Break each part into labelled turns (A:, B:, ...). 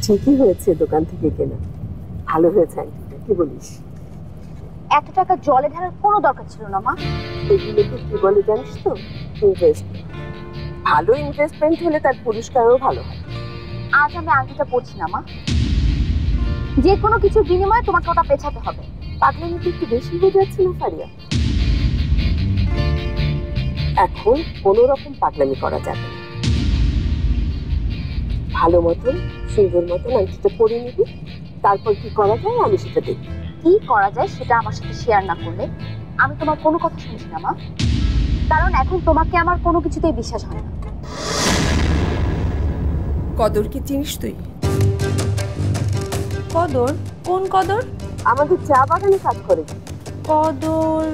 A: ঠিকই হয়েছে দোকান থেকে কেনা, ভালো হয়েছে আংটিটা, কি বলিস?
B: এত টাকা জলে ঢালার কোনো দরকার ছিল না মা।
A: এগুলোকে কি বলে জানিস তো? ইনভেস্টমেন্ট। ভালো ইনভেস্টমেন্ট হলে তার পুরস্কারও ভালো হয়।
B: আজ আমি আংটিটা পরছি না মা, যে কোনো কিছুর বিনিময়ে তোমাকে ওটা পেছাতে হবে।
A: পাগলামি কি একটু বেশি হয়ে যাচ্ছে না ফারিয়া? এখন কোনো রকম পাগলামি করা যাবে না। ভালো মতন সুন্দর মতন আংটিটা পরে নিবি, তারপর কি করা যায় আমি সেটা দেখি।
B: কি করা যায় সেটা আমার সাথে শেয়ার না করলে আমি তোমার কোনো কথা শুনছি না মা, কারণ এখন তোমাকে আমার কোনো কিছুতেই বিশ্বাস হয় না।
A: কদর কি চিনিস তুই?
C: কদর? কোন কদর?
A: আমাদের চা বাগানে কাজ করে।
C: কদর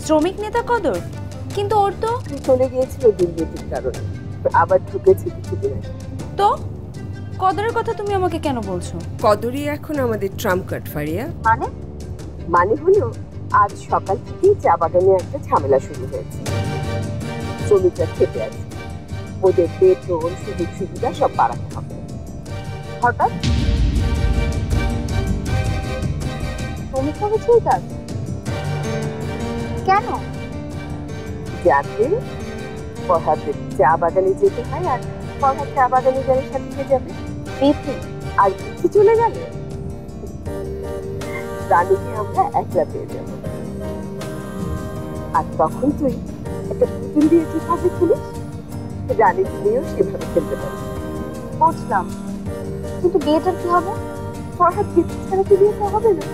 C: শ্রমিক নেতা কদর? কিন্তু ওর তো
A: চলে গিয়েছিল দুর্নীতির কারণে, আবার ঢুকেছে কিছুদিন আগে।
C: তো কদরের কথা তুমি আমাকে কেন বলছো?
A: কদরই এখন আমাদের ট্রাম্প কার্ড ফারিয়া।
B: মানে
A: হলো আজ সকাল থেকেই চা বাগানে একটা ঝামেলা শুরু হয়েছে। শ্রমিকরা খেতে আছে, ওদের বেতন সুযোগ সুবিধা সব বাড়াতে হবে।
B: হঠাৎ শ্রমিকরা হচ্ছে এই কাজ কেন?
A: যাতে ফরহাদের চা বাগানে যেতে হয়, আর ফরহাদ চা বাগানে যারা সাথে যাবে বিথি, আর বিথি চলে গেলে রানীকে আমরা একলা পেয়ে যাব। আর তখন তুই একটা পুতুল দিয়ে যেভাবে খেলিস, রানী তুমিও সেভাবে খেলতে পারিস।
B: বুঝলাম, কিন্তু বিয়েটার কি হবে?
A: ফরহাদ বিথি ছাড়া তো বিয়ে হবে না।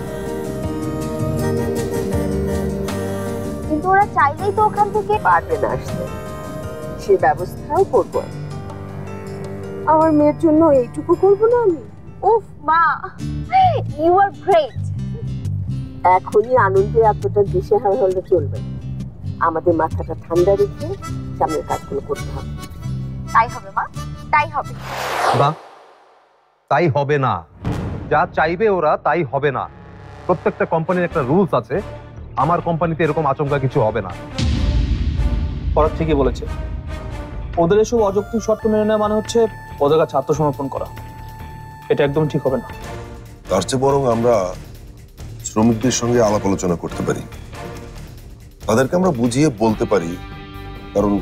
B: কিন্তু ওরা চাইলেই তো ওখান থেকে
A: পারবে না আসতে, সে ব্যবস্থাও করবো। আমার মেয়ের জন্য এইটুকু করবো না আমি?
B: উফ মা, ইউ আর গ্রেট।
A: এখনই আনন্দে এতটা দিশেহারা হলে চলবে, আমাদের মাথাটা ঠান্ডা রেখে সামনের কাজগুলো করতে হবে।
B: তাই হবে মা, তাই হবে।
D: বাহ, তাই হবে না। যা চাইবে ওরা তাই হবে না। প্রত্যেকটা কোম্পানির একটা রুলস আছে, আমার কোম্পানিতে এরকম আচমকা কিছু হবে না।
E: ফরহাদ ঠিকই বলেছে, ওদের এসব অযৌক্তিক শর্ত মেনে নেওয়া মানে হচ্ছে ওদের কাছে আত্মসমর্পণ করা। এটা একদম ঠিক হবে না।
F: তার চেয়ে বরং আমরা শ্রমিকদের সঙ্গে আলাপ আলোচনা করতে পারি, তাদেরকে আমরা বুঝিয়ে বলতে পারি। কারণ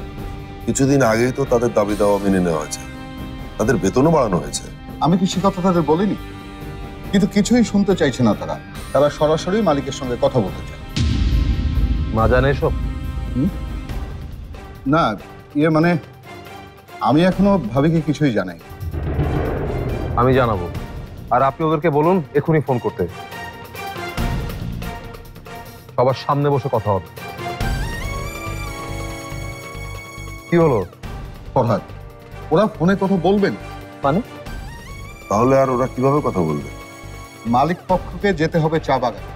F: কিছুদিন আগেই তো তাদের দাবি দাওয়া মেনে নেওয়া হয়েছে, তাদের বেতনও বাড়ানো হয়েছে।
G: আমি কি সে কথা তাদের বলিনি? কিন্তু কিছুই শুনতে চাইছে না তারা। তারা সরাসরি মালিকের সঙ্গে কথা বলতে চায়।
D: মা জানে এসব?
G: না, মানে আমি এখনো ভাবিকে কিছুই জানাই।
D: আমি জানাবো, আর আপনি ওদেরকে বলুন এখনই ফোন করতে। সবার সামনে বসে কথা হবে। কি হলো
G: ফরহাদ, ওরা ফোনে কথা বলবেন
E: মানে?
F: তাহলে আর ওরা কিভাবে কথা বলবে?
G: মালিক পক্ষকে যেতে হবে চা বাগানে,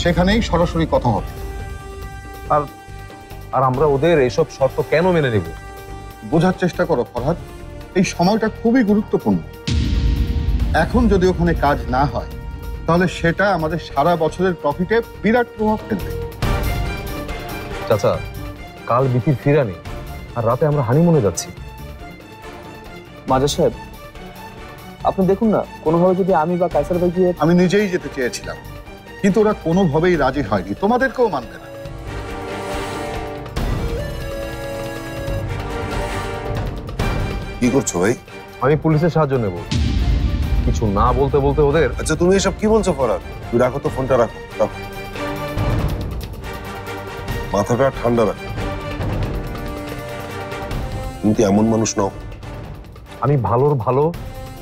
G: সেখানেই সরাসরি কথা হবে।
D: আর আর আমরা ওদের এসব শর্ত কেন মেনে নেব?
G: বোঝার চেষ্টা করো ফরহাদ, এই সময়টা খুবই গুরুত্বপূর্ণ। এখন যদি ওখানে কাজ না হয় তাহলে সেটা আমাদের সারা বছরের প্রফিটে বিরাট প্রভাব ফেলবে।
D: চাচা, কাল বিথির ফিরানি, আর রাতে আমরা হানিমুনে যাচ্ছি।
E: মাজা সাহেব, আপনি দেখুন না, কোনোভাবে যদি আমি বা কায়সার ভাই গিয়ে...
G: আমি নিজেই যেতে চেয়েছিলাম, কিন্তু ওরা কোনোভাবেই রাজি হয়নি, তোমাদেরকেও মানবে না।
F: কি করছো ভাই?
D: আমি পুলিশের সাহায্য নেব। কিছু না বলতে বলতে ওদের...
F: আচ্ছা তুমি এসব কি বলছো ফরহাদ? তুই রাখো তো ফোনটা, রাখো রাখো, মাথাটা ঠান্ডা রাখো। তুমি তো এমন মানুষ নও।
D: আমি ভালোর ভালো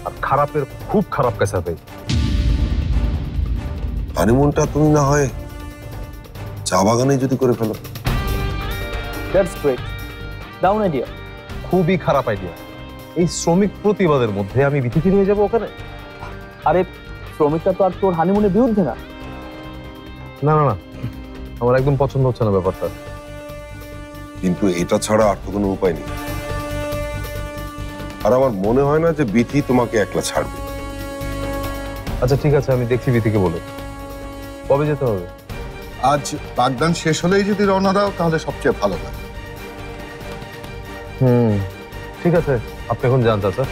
D: আর খারাপের খুব খারাপ কাছে ভাই।
F: হানিমুনটা তুমি না হয় চা বাগানে যদি করে ফেলো।
E: That's great, down idea.
D: খুবই খারাপ আইডিয়া। এই শ্রমিক প্রতিবাদের মধ্যে আমি বিথিকে নিয়ে যাবো ওখানে?
E: আরে শ্রমিকটা তো আর তোর হানিমুনের বিরুদ্ধে না।
D: না না না, আমার একদম পছন্দ হচ্ছে না ব্যাপারটা।
F: কিন্তু এটা ছাড়া আর তো কোনো উপায় নেই। আর আমার মনে হয় না যে বিথি তোমাকে একলা ছাড়বে।
D: আচ্ছা ঠিক আছে, আমি দেখছি বিথিকে বলে। কবে যেতে হবে?
G: আজ বাগদান শেষ হলেই যদি রওনা দাও তাহলে সবচেয়ে ভালো হয়।
D: ঠিক আছে, আপনি এখন যান চাচা।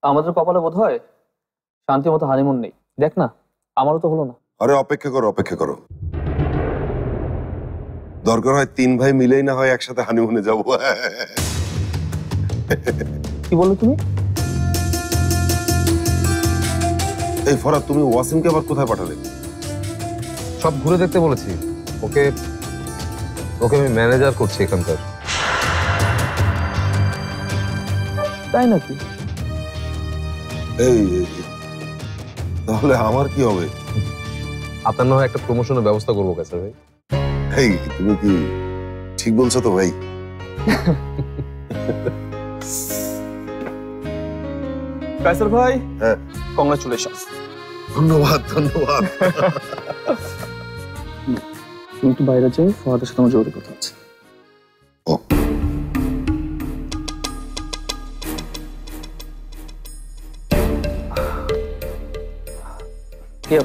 E: আমাদের কপালে বোধ হয় শান্তি মতো হানিমুন নেই। দেখ না, আমারও তো হলো না।
F: আরে অপেক্ষা করো, অপেক্ষা করো। দরকার হয় 3 ভাই মিলেই না হয় একসাথে হানিমুনে যাবো।
E: কি বললে তুমি?
F: এই ফরাদ, তুমি ওয়াসিমকে আবার কোথায় পাঠালে?
D: সব ঘুরে দেখতে বলেছি। ওকে ওকে আমি ম্যানেজার করছি এখানকার।
E: তাই নাকি?
F: এই তাহলে আমার কি হবে?
D: আপনার না হয় একটা প্রমোশনের ব্যবস্থা করবো কাছে ভাই।
F: এই তুমি কি ঠিক বলছো তো ভাই?
E: কায়সার ভাই,
F: হ্যাঁ,
E: কংগ্রাচুলেশনস।
F: ধন্যবাদ ধন্যবাদ।
E: তুমি একটু বাইরে যাও, ফরাদের সাথে আমার জরুরি কথা আছে।
F: ও,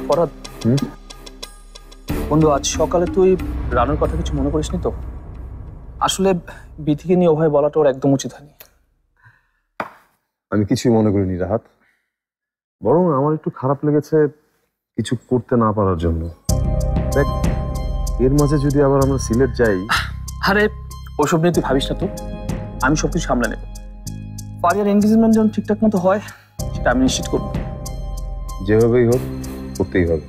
E: ফরাদ বন্ধু, আজ সকালে তুই রানুর কথা কিছু মনে করিসনি তো? আসলে বিথিকে নিয়ে ওভাবে বলাটা ওর একদম উচিত হয়নি।
D: আমি কিছুই মনে করিনি রাহাত, বরং আমার একটু খারাপ লেগেছে কিছু করতে না পারার জন্য। দেখ, এর মাঝে যদি আবার আমরা সিলেট যাই।
E: আরে ওসব নিয়ে তুই ভাবিস না তো, আমি সবকিছু সামলে নেব। ফারিয়ার এনগেজমেন্ট যেন ঠিকঠাক মতো হয় সেটা আমি নিশ্চিত করবো।
D: যেভাবেই হোক করতেই হবে।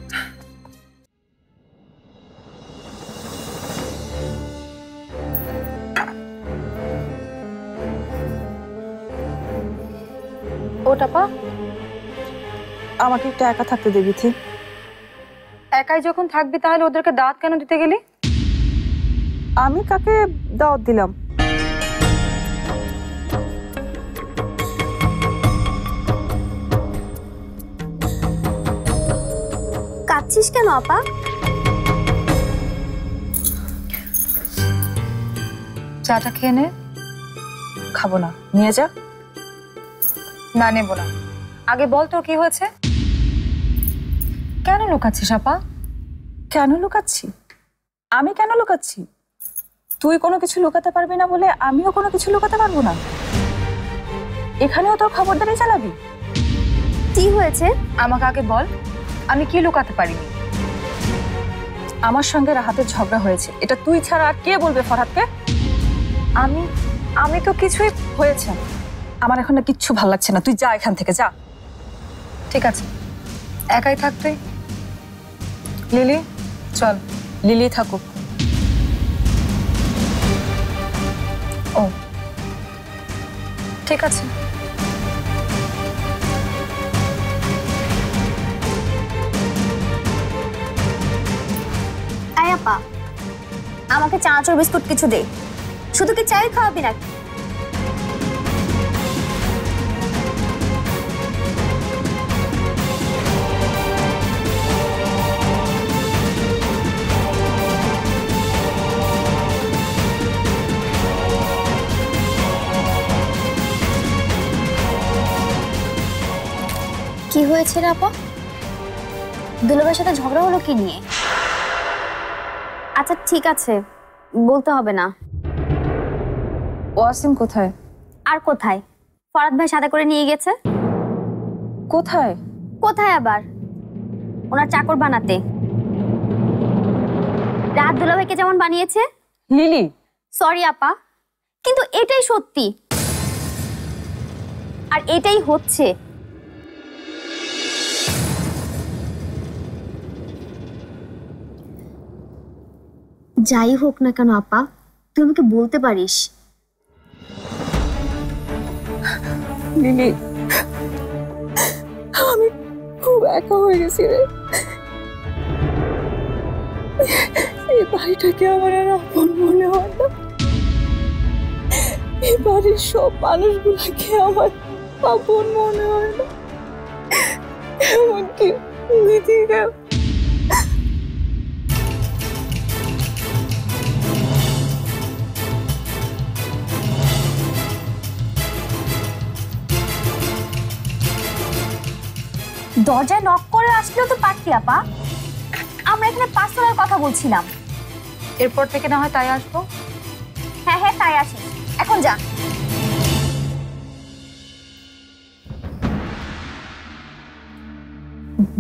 C: ও টাপা,
H: আমাকে একটু একা থাকতে দে বিথি।
C: একাই যখন থাকবি তাহলে ওদেরকে দাওয়াত কেন দিতে গেলি?
H: আমি কাকে দাওয়াত দিলাম?
B: কাঁদছিস কেন আপা?
C: চাটা খেয়ে নে।
H: খাবো না, নিয়ে যা।
C: না, নেবো না। আগে বল তোর কি হয়েছে? কেন লুকাচ্ছিস আপা?
H: কেন লুকাচ্ছি? আমি কেন লুকাচ্ছি? তুই কোনো কিছু লুকাতে পারবি না বলে আমিও কোনো কিছু লুকাতে পারবো না। এখানেও তোর খবরদারি চালাবি?
B: কি হয়েছে
C: আমাকে আগে বল, আমি কি লুকাতে পারিনি?
H: আমার সঙ্গে রাহাতের ঝগড়া হয়েছে, এটা তুই ছাড়া আর কে বলবে ফরহাদকে?
C: আমি তো কিছুই।
H: হয়েছে। আমার এখন না কিচ্ছু ভাল লাগছে না, তুই যা এখান থেকে, যা।
C: ঠিক আছে, একাই থাক তুই। লিলি চল।
H: লিলি থাকুক।
C: ও ঠিক আছে।
B: আয় আপা, আমাকে চানাচুর বিস্কুট কিছু দে। শুধু কি চাই খাওয়াবি নাকি? কি হয়েছে রে আপা? দুলাভাইয়ের সাথে ঝগড়া হলো কি নিয়ে? আচ্ছা ঠিক আছে, বলতে হবে না।
H: ওয়াসিম কোথায়?
B: আর কোথায়? ফরাদ ভাই সাথে করে নিয়ে গেছে।
H: কোথায়?
B: কোথায় আবার? ওনার চাকর বানাতে। রাত দুলাভাইকে যেমন বানিয়েছে।
H: লিলি,
B: সরি আপা, কিন্তু এটাই সত্যি আর এটাই হচ্ছে। যাই হোক না কেন আপা, তুই আমাকে বলতে পারিস।
H: লিলি, আমি খুব একা হয়ে গেছি রে। এই বাড়িটাকে আমার আর আপন মনে হয় না। এই বাড়ির সব মানুষগুলাকে আমার আপন মনে হয় না, এমনকি বিথিকে।
B: দরজায় নক করে আসলেও তো পারতি আপা। আমরা এখানে পার্সোনাল কথা বলছিলাম।
C: এরপর থেকে না হয় তাই আসবো।
B: হ্যাঁ হ্যাঁ তাই আসিস, এখন যা।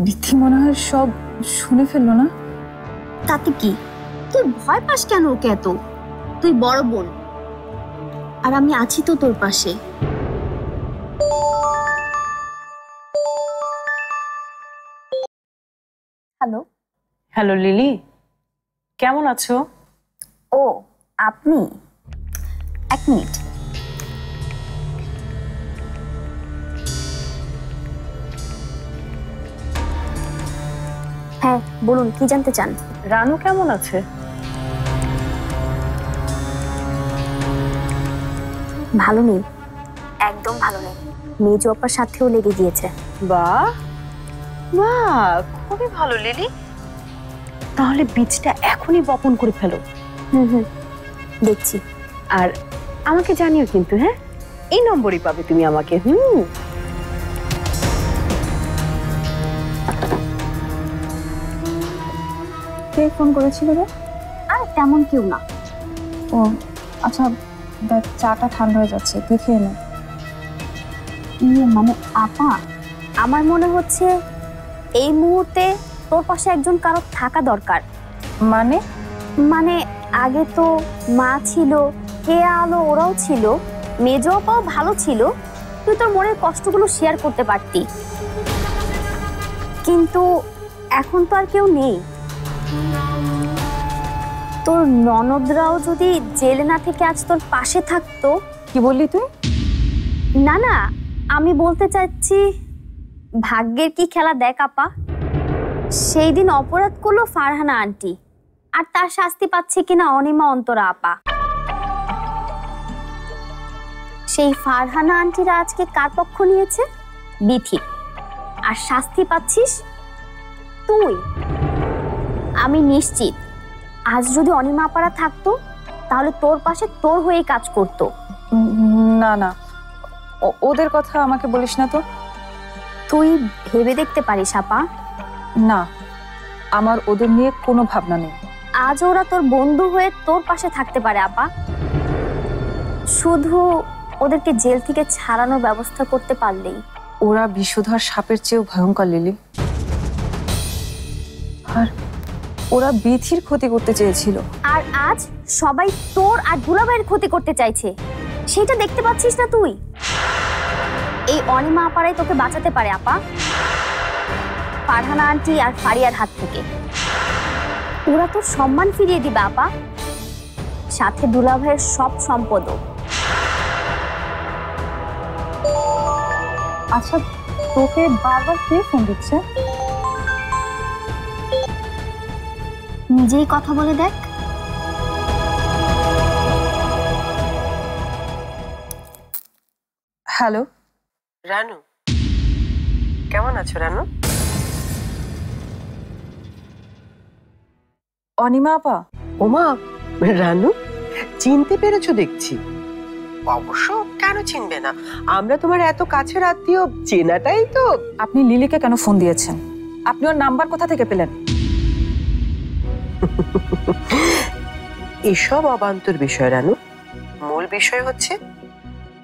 H: বিথি মনে হয় সব শুনে ফেললো না?
B: তাতে কি, তুই ভয় পাস কেন ওকে এত? তুই বড় বোন, আর আমি আছি তো তোর পাশে। হ্যালো।
I: হ্যালো লিলি, কেমন আছো?
B: ও আপনি, এক মিনিট। হ্যাঁ বলুন, কি জানতে চান?
I: রানু কেমন আছে?
B: ভালো নেই, একদম ভালো নেই। মেজো আপার সাথেও লেগে গিয়েছে।
I: বাহ বাহ, খুবই ভালো লিলি। তাহলে বীজটা এখনই বপন করে ফেলো।
B: হুম, দেখছি।
I: আর আমাকে জানিও কিন্তু, হ্যাঁ? এই নম্বরই পাবে তুমি আমাকে।
H: কে ফোন করেছিল রে?
B: আর তেমন কেউ না।
H: ও আচ্ছা, দেখ চাটা ঠান্ডা হয়ে যাচ্ছে, তুই খেয়ে নে।
B: মানে আপা, আমার মনে হচ্ছে এই মুহূর্তে তোর পাশে একজন কারো থাকা দরকার।
H: মানে?
B: মানে আগে তো মা ছিল, কে আলো ওরাও ছিল, মেজো আপাও ভালো ছিল, তুই তোর মনের কষ্টগুলো শেয়ার করতে পারতি। কিন্তু এখন তো আর কেউ নেই। তোর ননদরাও যদি জেলে না থেকে আজ তোর পাশে থাকতো।
H: কি বললি তুই?
B: না না, আমি বলতে চাচ্ছি ভাগ্যের কি খেলা দেখ আপা। সেই দিন অপরাধ করলো ফারহানা আন্টি, আর তার শাস্তি পাচ্ছে কিনা অনিমা অন্তরা আপা। সেই ফারহানা আন্টিরা আজকে কার পক্ষ নিয়েছে? বিথি। আর শাস্তি পাচ্ছিস তুই। আমি নিশ্চিত আজ যদি অনিমা আপারা থাকতো তাহলে তোর পাশে তোর হয়ে কাজ করতো।
H: না না, ওদের কথা আমাকে বলিস না তো।
B: তুই ভেবে দেখতে পারিস আপা।
H: না, আমার ওদের নিয়ে কোনো ভাবনা নেই।
B: আজ ওরা তোর বন্ধু হয়ে তোর পাশে থাকতে পারে আপা। শুধু ওদেরকে জেল থেকে ছাড়ানোর ব্যবস্থা করতে পারলেই।
H: ওরা বিষধর সাপের চেয়েও ভয়ঙ্কর লিলি। আর ওরা বিথির ক্ষতি করতে চেয়েছিল,
B: আর আজ সবাই তোর আর দুলাভাইয়ের ক্ষতি করতে চাইছে। সেটা দেখতে পাচ্ছিস না তুই? এই অনিমা আপারাই তোকে বাঁচাতে পারে আপা, ফারহানা আন্টি আর ফারিয়ার হাত থেকে। ওরা তোর সম্মান ফিরিয়ে দিবে আপা, সাথে দুলাভাইয়ের সব সম্পদও।
H: আচ্ছা, তোকে বারবার কে ফোন দিচ্ছে?
B: নিজেই কথা বলে দেখ।
H: হ্যালো
J: রানু, কেমন আছো রানু?
H: অনিমা আপা।
J: ওমা রানু, চিনতে পেরেছো দেখছি। অবশ্য কেন চিনবে না, আমরা তোমার এত কাছের আত্মীয়, চেনাটাই তো।
H: আপনি লিলিকে কেন ফোন দিয়েছেন? আপনি ওর নাম্বার কোথা থেকে পেলেন?
J: এসব অবান্তর বিষয় রানু, মূল বিষয় হচ্ছে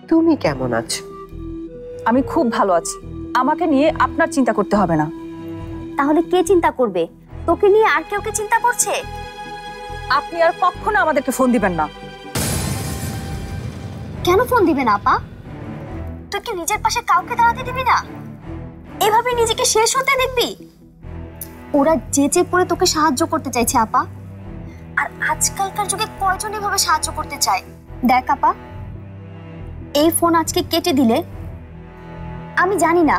J: তুমি কেমন আছো।
H: আমি খুব ভালো আছি, আমাকে নিয়ে আপনার চিন্তা করতে হবে না।
B: তাহলে কে চিন্তা করবে? তোকে নিয়ে আর কেউ কে চিন্তা করছে?
H: আপনি আর কখনো আমাদেরকে ফোন দিবেন না।
B: কেন ফোন দিবে না আপা? তুই কি নিজের পাশে কাউকে দাঁড়াতে দিবি না? এভাবে নিজেকে শেষ হতে দেখবি? ওরা যে করে তোকে সাহায্য করতে চাইছে আপা। আর আজকালকার যুগে কয়জন এভাবে সাহায্য করতে চায়? দেখ আপা, এই ফোন আজকে কেটে দিলে আমি জানি না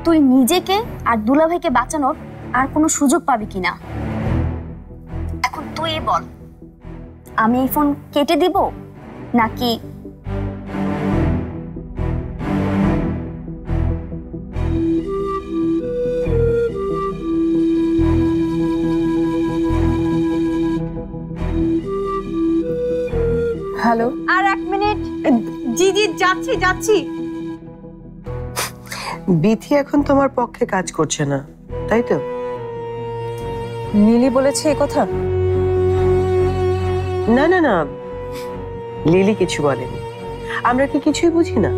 B: তুই নিজেকে আর দুলাভাইকে বাঁচানোর আর কোনো সুযোগ পাবি কিনা। এখন তুই বল, আমি এই ফোন কেটে দিব নাকি?
H: হ্যালো।
B: আর এক মিনিট।
J: জি জি, যাচ্ছি যাচ্ছি। বিথি এখন তোমার পক্ষে কাজ করছে না, তাই তো?
H: লিলি বলেছে এই কথা?
J: না না না, লিলি কিছু বলেনি। আমরা কি কিছুই বুঝি না?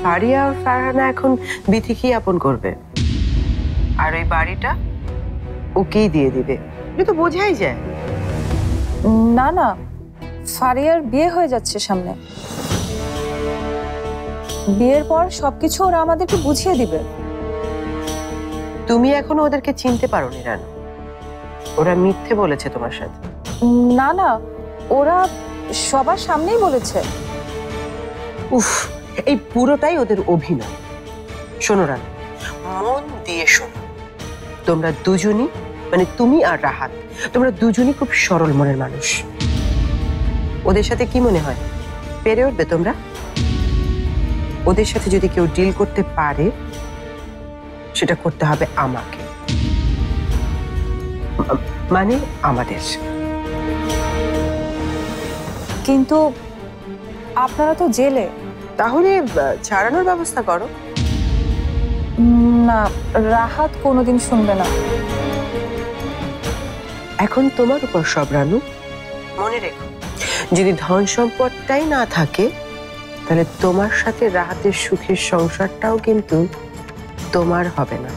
J: ফারিয়া আর ফারহানা এখন বিথি কি আপন করবে? আর ওই বাড়িটা ওকেই দিয়ে দিবে, এটা তো বোঝাই যায়।
H: না না, ফারিয়ার বিয়ে হয়ে যাচ্ছে সামনে। বিয়ের পর সবকিছু ওরা আমাদেরকে বুঝিয়ে দিবে।
J: তুমি এখনো ওদেরকে চিনতে পারোনি রানু, ওরা মিথ্যে বলেছে তোমার সাথে।
H: না না, ওরা সবার সামনেই বলেছে।
J: উফ, এই পুরোটাই ওদের অভিনয়। শোনো রানু, মন দিয়ে শোনো, তোমরা দুজনই, মানে তুমি আর রাহাত, তোমরা দুজনই খুব সরল মনের মানুষ। ওদের সাথে কি মনে হয় পেরে উঠবে তোমরা? ওদের সাথে যদি কেউ ডিল করতে পারে, সেটা করতে হবে আমাকে, মানে আমাদের।
H: কিন্তু আপনারা তো জেলে।
J: তাহলে ছাড়ানোর ব্যবস্থা করো।
H: না, রাহাত কোনোদিন শুনবে না।
J: এখন তোমার উপর সব রানু। মনে রেখো, যদি ধন সম্পদটাই না থাকে, তাহলে তোমার সাথে রাহাতের সুখের সংসারটাও কিন্তু তোমার হবে না।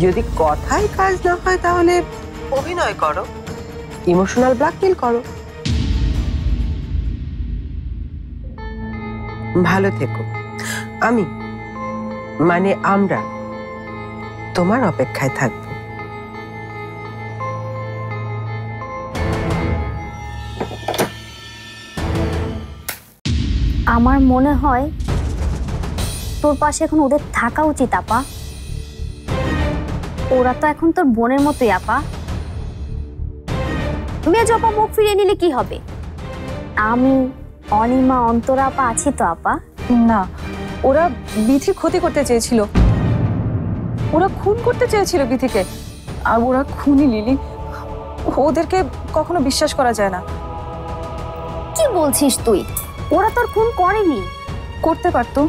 J: যদি কথায় কাজ না হয়, তাহলে অভিনয় করো, ইমোশনাল ব্ল্যাকমেল করো। ভালো থেকো। আমি, মানে আমরা, তোমার অপেক্ষায় থাকবো।
B: আমার মনে হয় তোর পাশে এখন ওদের থাকা উচিত আপা। ওরা তো এখন তোর বোনের মতোই আপা। মেজ আপা মুখ ফিরিয়ে নিলে কি হবে? আমি, অনিমা, অন্তরা আপা আছি তো আপা।
H: না, ওরা বিথির ক্ষতি করতে চেয়েছিল, ওরা খুন করতে চেয়েছিল বিথিকে, আর ওরা খুনি লিলি। ওদেরকে কখনো বিশ্বাস করা যায় না।
B: কি বলছিস তুই? ওরা তোর খুন করেনি।
H: করতে পারতো,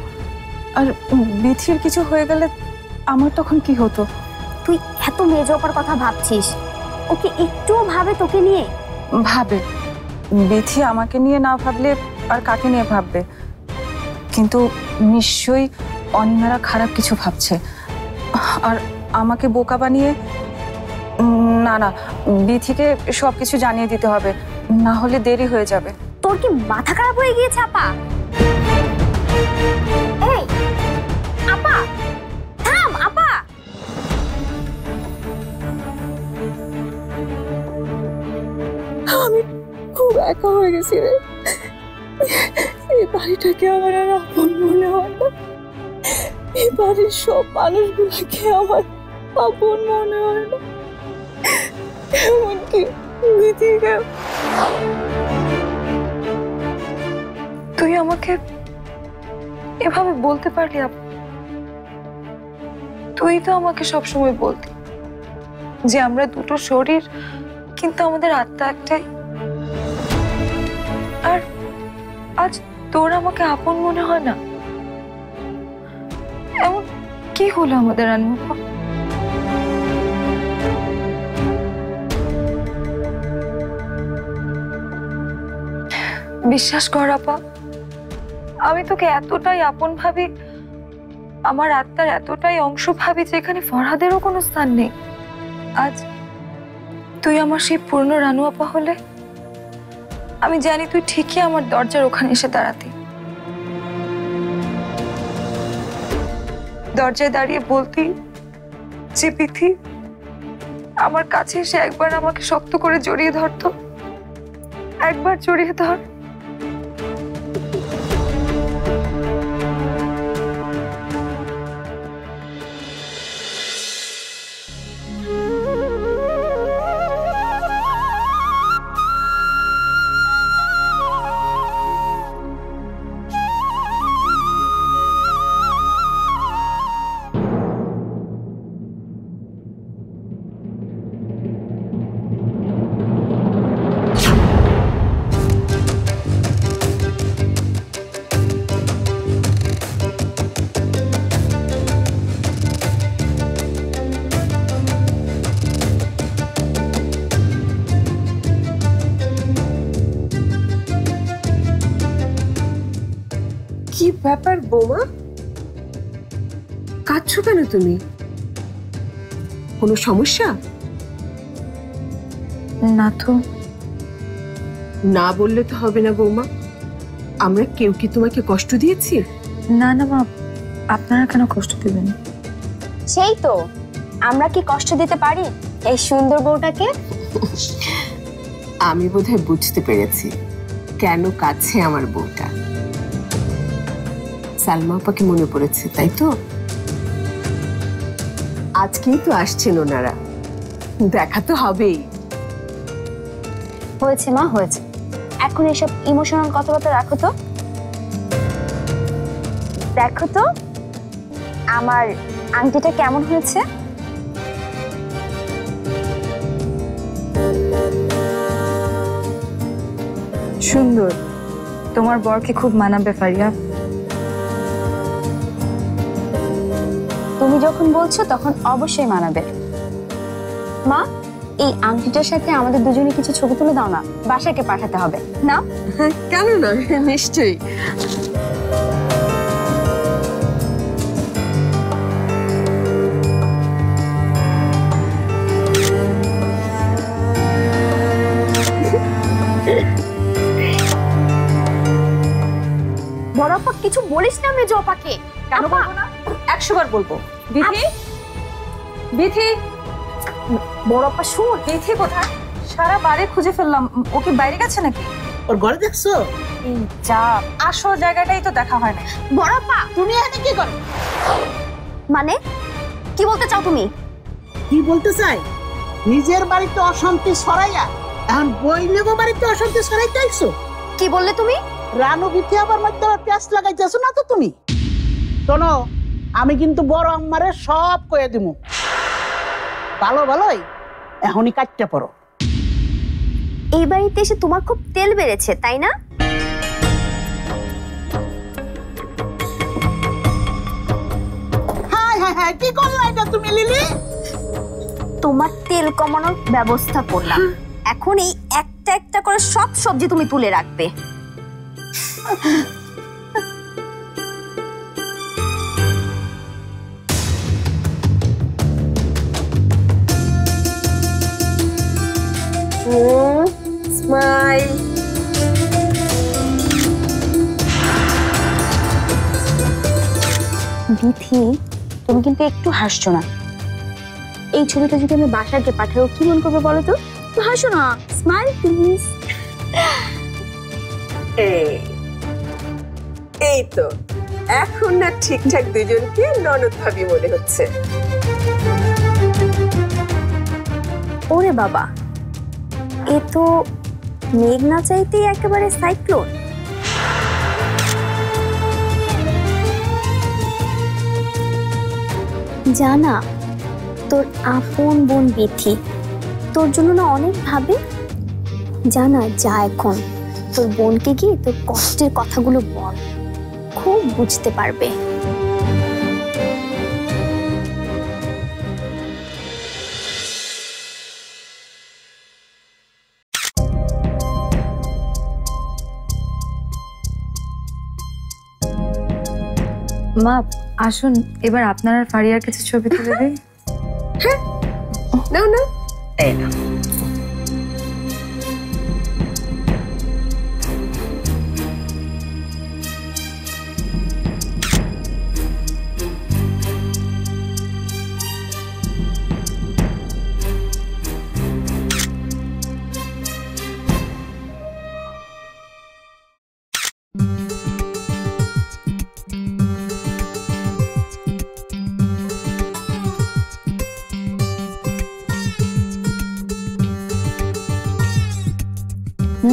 H: আর বিথির কিছু হয়ে গেলে আমার তখন কি হতো?
B: তুই এত মেজ আপার কথা ভাবছিস, ওকে একটুও ভাবে তোকে নিয়ে?
H: ভাবে। বিথি আমাকে নিয়ে না ভাবলে আর কাকে নিয়ে ভাববে? কিন্তু নিশ্চয়ই অনিমারা খারাপ কিছু ভাবছে, আর আমাকে বোকা বানিয়ে। না না, বিথিকে সবকিছু জানিয়ে দিতে হবে, না হলে দেরি হয়ে যাবে।
B: তোর কি মাথা খারাপ হয়ে গিয়েছে আপা? এই আপা, থাম আপা।
H: আমি খুব একা হয়ে গেছি রে। এই বাড়িটাকে আমার আর আপন মনে হয় না। এই বাড়ির সব মানুষগুলোকে আমার আপন মনে হয় না, এমনকি বিথিকে। তুই আমাকে এভাবে বলতে পারলি আপা? তুই তো আমাকে সবসময় বলতি যে আমরা দুটো শরীর, কিন্তু আমাদের আত্মা একটাই। আর আজ তোর আমাকে আপন মনে হয় না? এমন কি হলো আমাদের আনমুখা? বিশ্বাস কর আপা, আমি তোকে এতটাই আপন ভাবি, আমার আত্মার এতটাই অংশ ভাবি, যেখানে ফরহাদেরও কোনো স্থান নেই। আজ তুই আমার সেই পূর্ণ রানু আপা হলে, আমি জানি তুই ঠিকই আমার দরজার ওখানে এসে দাঁড়াতি, দরজায় দাঁড়িয়ে বলতি যে বিথি, আমার কাছে এসে একবার আমাকে শক্ত করে জড়িয়ে ধরতো, একবার জড়িয়ে ধর।
J: কি ব্যাপার বৌমা, কাঁদছো কেন তুমি?
A: কোনো সমস্যা?
H: না তো।
A: না বললে তো হবে না বৌমা। আমরা কেউ কি তোমাকে কষ্ট দিয়েছি?
H: না না মা, আপনারা কেন কষ্ট দিবেন?
B: সেই তো, আমরা কি কষ্ট দিতে পারি এই সুন্দর বউটাকে?
A: আমি বোধহয় বুঝতে পেরেছি কেন কাছে আমার বউটা। সালমা আপাকে মনে পড়েছে, তাই তো? আজকেই তো আসছেন ওনারা, দেখা তো হবেই।
B: হয়েছে মা, হয়েছে। এখন এসব ইমোশনাল কথাবার্তা রাখো তো। দেখো তো আমার আংটিটা কেমন হয়েছে?
H: সুন্দর। তোমার বরকে খুব মানাবে ফারিয়া।
B: তুমি যখন বলছো তখন অবশ্যই মানাবে। মা, এই আংটিটার সাথে আমাদের দুজনে কিছু ছবি তুলে দাও না, বাসাকে পাঠাতে হবে না?
A: কেন না, নিশ্চয়ই।
B: বড় আপা কিছু বলিস না মেজো আপাকে।
H: কেন বলবো না? 100 বার বলবো। বিথি, বিথি,
B: বড় আপা শুন।
H: বিথি কোথায়? সারা বাড়ি খুঁজে ফেললাম, ও কি বাইরে গেছে নাকি?
K: ওর ঘরে দেখছো?
H: এই যা, আসল জায়গাটাই তো দেখা হয় না।
B: বড় আপা
K: তুমি এখানে কি করো?
B: মানে কি বলতে চাও তুমি?
K: কি বলতে চাই? নিজের বাড়িতে অশান্তি ছড়াইয়া এখন বইনেগো বাড়িতে অশান্তি ছড়াইতে আইছো?
B: কি বললে তুমি?
K: রানু বিথি আবার মধ্যে প্যাঁচ লাগাইতেছো না তো তুমি? শোনো, আমি কিন্তু বড় আম্মারে সব কয়ে দিমু। ভালো ভালোই এখনই কাটতে পারো।
B: এই বাড়িতে এসে তোমার খুব তেল বেড়েছে, তাই না?
K: হাই হাই হাই, কি করলা এটা তুমি লিলি?
B: তোমার তেল কমানোর ব্যবস্থা করলাম। এখন এই একটা একটা করে সব সবজি তুমি তুলে রাখবে।
A: স্মাইল।
B: বিথি, তুমি কিন্তু একটু হাসছো না। এই ছবিটা যদি আমি বাসাকে পাঠাবো কি মনে করবে বলো তো? হাসো না, স্মাইল প্লিজ।
A: এই তো এখন না ঠিকঠাক দুজনকে ননদ ভাবি মনে হচ্ছে।
B: ওরে বাবা, এ তো মেঘ না চাইতেই একেবারে সাইক্লোন। জানা, তোর আপন বোন বিথি তোর জন্য না অনেক ভাবে। জানা, যা এখন তোর বোনকে গিয়ে তোর কষ্টের কথাগুলো বল, খুব বুঝতে পারবে।
H: মা আসুন, এবার আপনার আর ফারিয়ার কিছু ছবি তুলে দিই।
A: না না,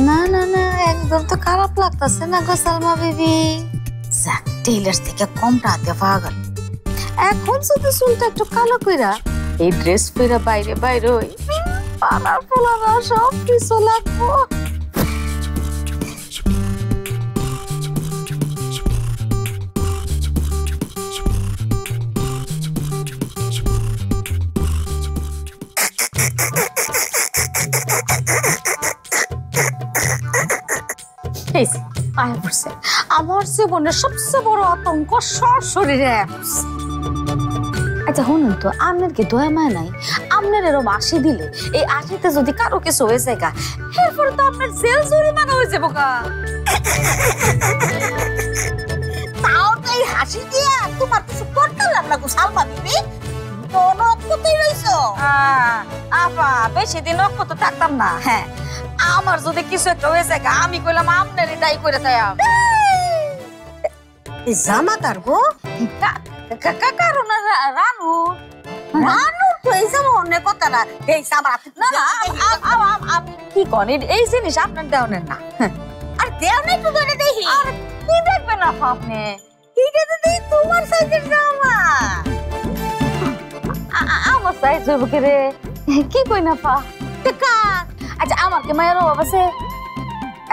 I: না না না, একদম তো খারাপ লাগতেছে না গো সালমা বেবি। যাক, টেইলার থেকে কম টাকা পাওয়া গেল। এখন শুধু চুলটা একটু কালো কইরা এই ড্রেস পরে বাইরে বাইরে হই, পালার পোলারা সব কিছু লাগবো। আমার জীবনের সবচেয়ে বড় আতঙ্ক সরাসরি আচ্ছা শুনুন তো, আপনার কি দয়া মায় নাই? আপনার এরকম আশি দিলে এই আশিতে যদি কারো কিছু হয়ে যায় গা, এরপরে তো আপনার জেল জরিমানা হয়ে যাবো গা।
K: তাও তো এই হাসি দিয়া তোমার কিছু করতে লাগলো গো সালমা বিবি। কোথায় রইছো?
I: আপা বেশি দিন অক্ষত থাকতাম না। হ্যাঁ, আমার যদি কিছু একটা হয়ে যায় গা, আমি কইলাম আপনারই দায়ী করে তাই
K: জামা কারবো
I: কারণ রানু
K: রানু তো এই জামা অনেক কথা না। এই জামা
I: না না আপনি কি করেন? এই জিনিস আপনার দেওয়ানের না।
K: আর দেও নাই তো ধরে দেখি।
I: আর কি দেখবেন আপা আপনি?
K: এইটা তো দেখি তোমার সাইজের জামা।
I: আমার সাইজ হইব কি রে? কি কই না পা? আচ্ছা আমার কি মায়ের অভাব আছে?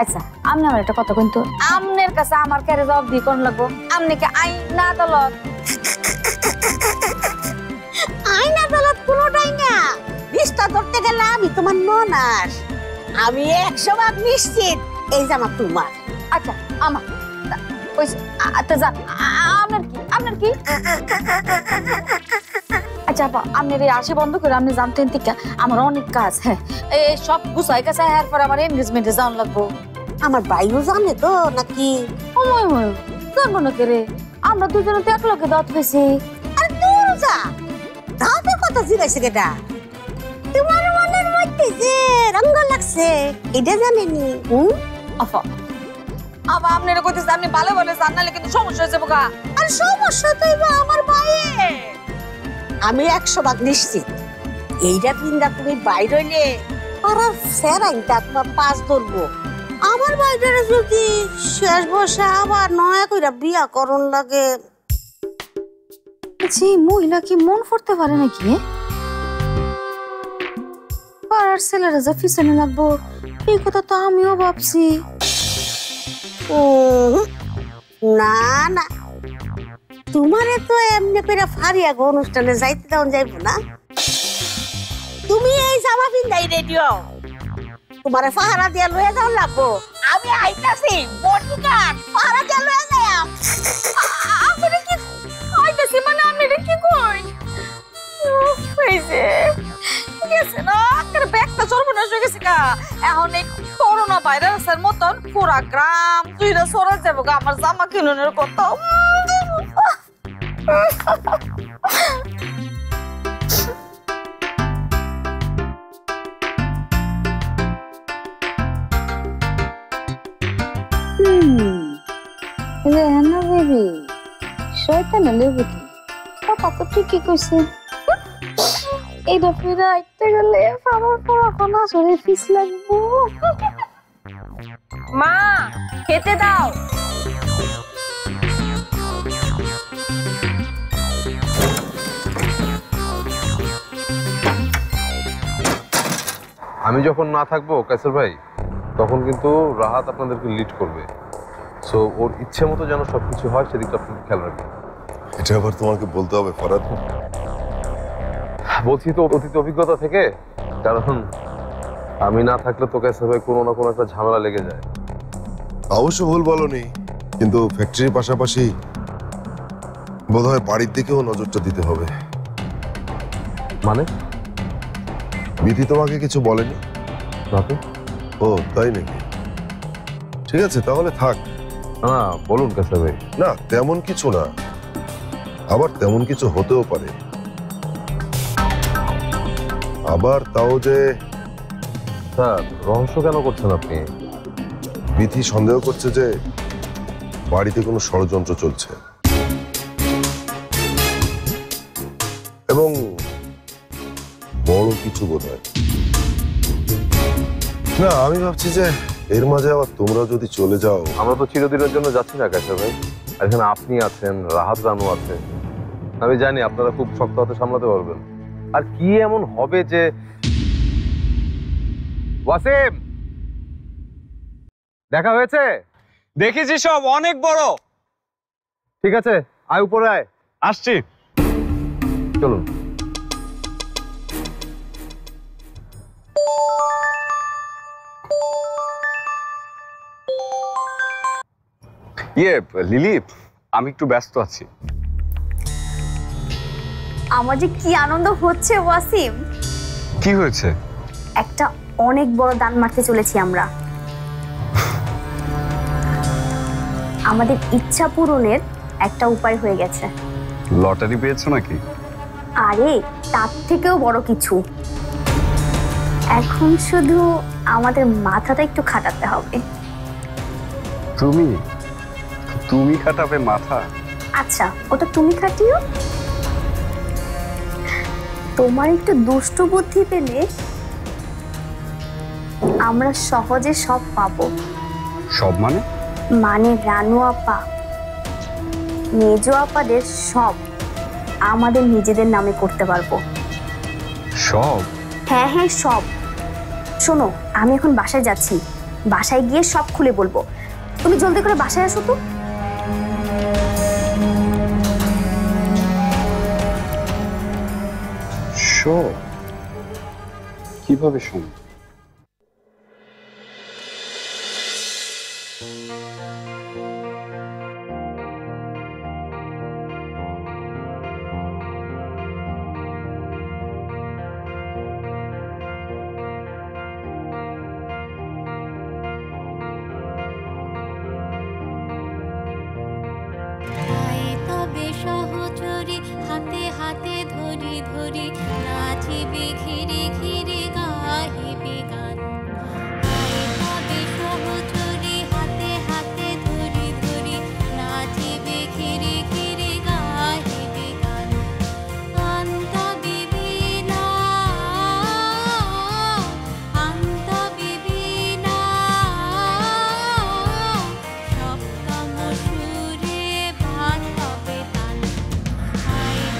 I: আচ্ছা আপনি আমার একটা কথা কিন্তু, আপনার কাছে আমার ক্যারে জবাব দিয়ে কোন লাগবো? আপনি কি আইন না আদালত?
K: আইন আদালত কোনোটাই না। বিশটা ধরতে গেলে আমি তোমার ননাস। আমি 100% নিশ্চিত এই জামা তোমার।
I: আচ্ছা আমার আচ্ছা যান, আপনার কি আচ্ছা আপা আপনার এই আশি বন্ধ করে আপনি জানতেন ঠিক আমার অনেক কাজ। হ্যাঁ এই সব গুছাই কাছে হ্যাঁ পর আমার এনগেজমেন্টে যাওয়ার লাগবো।
K: আমার বাইরও জানে তো নাকি?
I: জানবো না কে রে, আমরা দুজনে তো এক লোকে দাঁত পেয়েছি।
K: আরে দূর যা, দাঁতের কথা জিজ্ঞাসা কেটা? তোমার মনের মধ্যে যে রঙ লাগছে এটা জানেনি?
I: আপা আবার আপনারা কইতেছে আপনি ভালো ভালো জানালে কিন্তু সমস্যা হয়ে যাবো গা।
K: আর সমস্যা তো আমার ভাইয়ে। আমি 100% নিশ্চিত এইটা পিন্দা তুমি বাইরে হইলে পাড়ার সেরাইনটা তোমার পাঁচ ধরবো। আমার বাইরে যদি শেষ বসে আবার নয়া কইরা বিয়া করন লাগে।
I: জি মহিলা কি মন করতে পারে নাকি? পাড়ার ছেলেরা যে পিছনে লাগবো এই কথা তো আমিও ভাবছি।
K: না না, তোমারে তো এমনি করে ফারিয়া গো অনুষ্ঠানে যাইতে দেওয়া যাইব না। তুমি এই জামা পিন্দাই রেডিও, তোমারে পাহারা দিয়া লয়ে যাও লাগবো। আমি আইতাছি বডিগার্ড পাহারা দিয়া লয়ে যাও।
I: আপনি কি আইতাছি মানে আমি কি কই? এই যে গেছে না করে ব্যাগটা সর্বনাশ হয়ে গেছে গা। এখন এই করোনা ভাইরাসের মতন পুরা গ্রাম তুইরা সরে যাবো গা। আমার জামা কিনুনের কথা
B: রেহানা বেবি শয়তান লেবু কি পাপা তো ঠিকই কইছে। এইটা ফিরে আইতে গেলে আমার পড়াশোনা শরীর ফিস লাগবো।
I: মা খেতে দাও।
D: আমি যখন না থাকবো কাইসার ভাই, তখন কিন্তু রাহাত আপনাদেরকে লিড করবে। সো ওর ইচ্ছে মতো যেন সবকিছু হয় সেদিকটা আপনি খেয়াল রাখবেন।
F: এটা আবার তোমাকে বলতে হবে ফরাদ?
D: বলছি তো অতীত অভিজ্ঞতা থেকে, কারণ আমি না থাকলে তো কাইসার ভাই কোনো না কোনো একটা ঝামেলা লেগে যায়।
F: অবশ্য ভুল বলনি, কিন্তু ফ্যাক্টরির পাশাপাশি বোধহয় বাড়ির দিকেও নজরটা দিতে হবে।
D: মানে
F: বিধি তোমাকে কিছু বলেনি?
D: বাপু
F: ও তাই নাকি? ঠিক আছে তাহলে থাক।
D: না বলুন কাইসার ভাই।
F: না তেমন কিছু না, আবার তেমন কিছু হতেও পারে। আবার তাও যে
D: স্যার রহস্য কেন করছেন আপনি?
F: বিধি সন্দেহ করছে যে বাড়িতে কোনো ষড়যন্ত্র চলছে, এবং বড় কিছু বোধ হয়। না আমি ভাবছি যে এর মাঝে আবার তোমরা যদি চলে যাও।
D: আমরা তো চিরদিনের জন্য যাচ্ছি না কাইসার ভাই। আর এখানে আপনি আছেন, রাহাত রানু আছে, আমি জানি আপনারা খুব শক্ত হাতে সামলাতে পারবেন। আর কি এমন হবে যে ওয়াসিম দেখা হয়েছে?
E: দেখেছি সব অনেক বড়।
D: ঠিক আছে আয় উপরে আয়।
E: আসছি।
D: চলুন।
L: লিলি, আমি একটু ব্যস্ত আছি।
B: আমার যে কি আনন্দ হচ্ছে ওয়াসিম।
L: কি হয়েছে?
B: একটা অনেক বড় দান মারতে চলেছি আমরা। আমাদের ইচ্ছা পূরণের একটা উপায় হয়ে গেছে।
L: লটারি পেয়েছো নাকি?
B: আরে তার থেকেও বড় কিছু। এখন শুধু আমাদের মাথাটা একটু খাটাতে হবে।
L: তুমি খাটাবে মাথা?
B: আচ্ছা ওটা তুমি খাটিও। তোমার একটু দুষ্ট বুদ্ধি পেলে আমরা সহজে সব পাবো।
L: সব মানে?
B: মানে রানু আপা, মেজো আপাদের সব আমাদের নিজেদের নামে করতে পারবো।
L: সব?
B: হ্যাঁ হ্যাঁ সব। শোনো, আমি এখন বাসায় যাচ্ছি, বাসায় গিয়ে সব খুলে বলবো। তুমি জলদি করে বাসায় আসো তো।
L: সব কিভাবে সম্ভব?
M: হাতে হাতে ধরি ধরি নাচিবে ঘিরে ঘিরে গাহিবে গান। তবে সহচরি হাতে হাতে ধরি ধরি নাচিবে ঘিরে ঘিরে গাহিবে গান। অন্ত বিবিনা অন্ত বিবিনা সপ্তম সুরে ভাত হবে তান।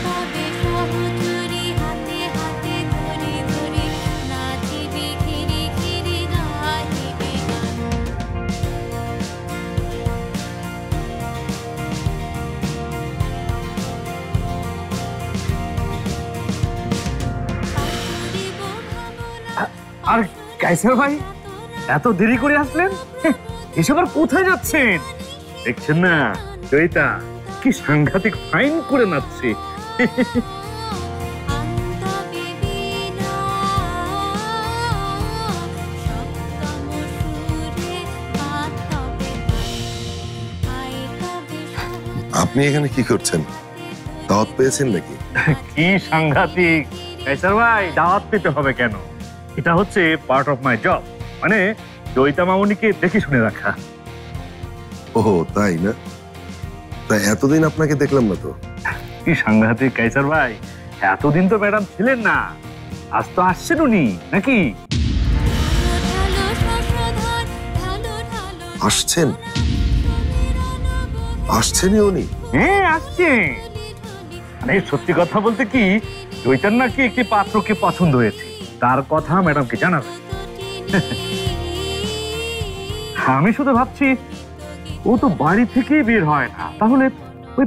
M: তবে সহচরি হাতে হাতে ধরি ধরি নাচিবে ঘিরে ঘিরে গাহিবে গান।
N: আর কাইসার ভাই এত দেরি করে আসলেন, এসব আর কোথায় যাচ্ছেন? দেখছেন না জয়িতা কি সাংঘাতিক ফাইন করে নাচছে।
F: আপনি এখানে কি করছেন? দাওয়াত পেয়েছেন নাকি?
N: কি সাংঘাতিক কাইসার ভাই, দাওয়াত পেতে হবে কেন? এটা হচ্ছে পার্ট অফ মাই জব, মানে জয়িতা মামুনিকে দেখে শুনে রাখা।
F: ও তাই না? তা এতদিন আপনাকে দেখলাম না তো।
N: কি সাংঘাতিক কাইসার ভাই, এতদিন তো ম্যাডাম ছিলেন না, আজ তো আসছেন উনি নাকি?
F: আসছেন? আসছেনই উনি?
N: হ্যাঁ আসছেন। মানে সত্যি কথা বলতে কি, জয়িতার নাকি একটি পাত্রকে পছন্দ হয়েছে, তার কথা ম্যাডামকে জানাবে। আমি শুধু ভাবছি ও তো বাড়ি থেকেই বের হয় না, তাহলে ওই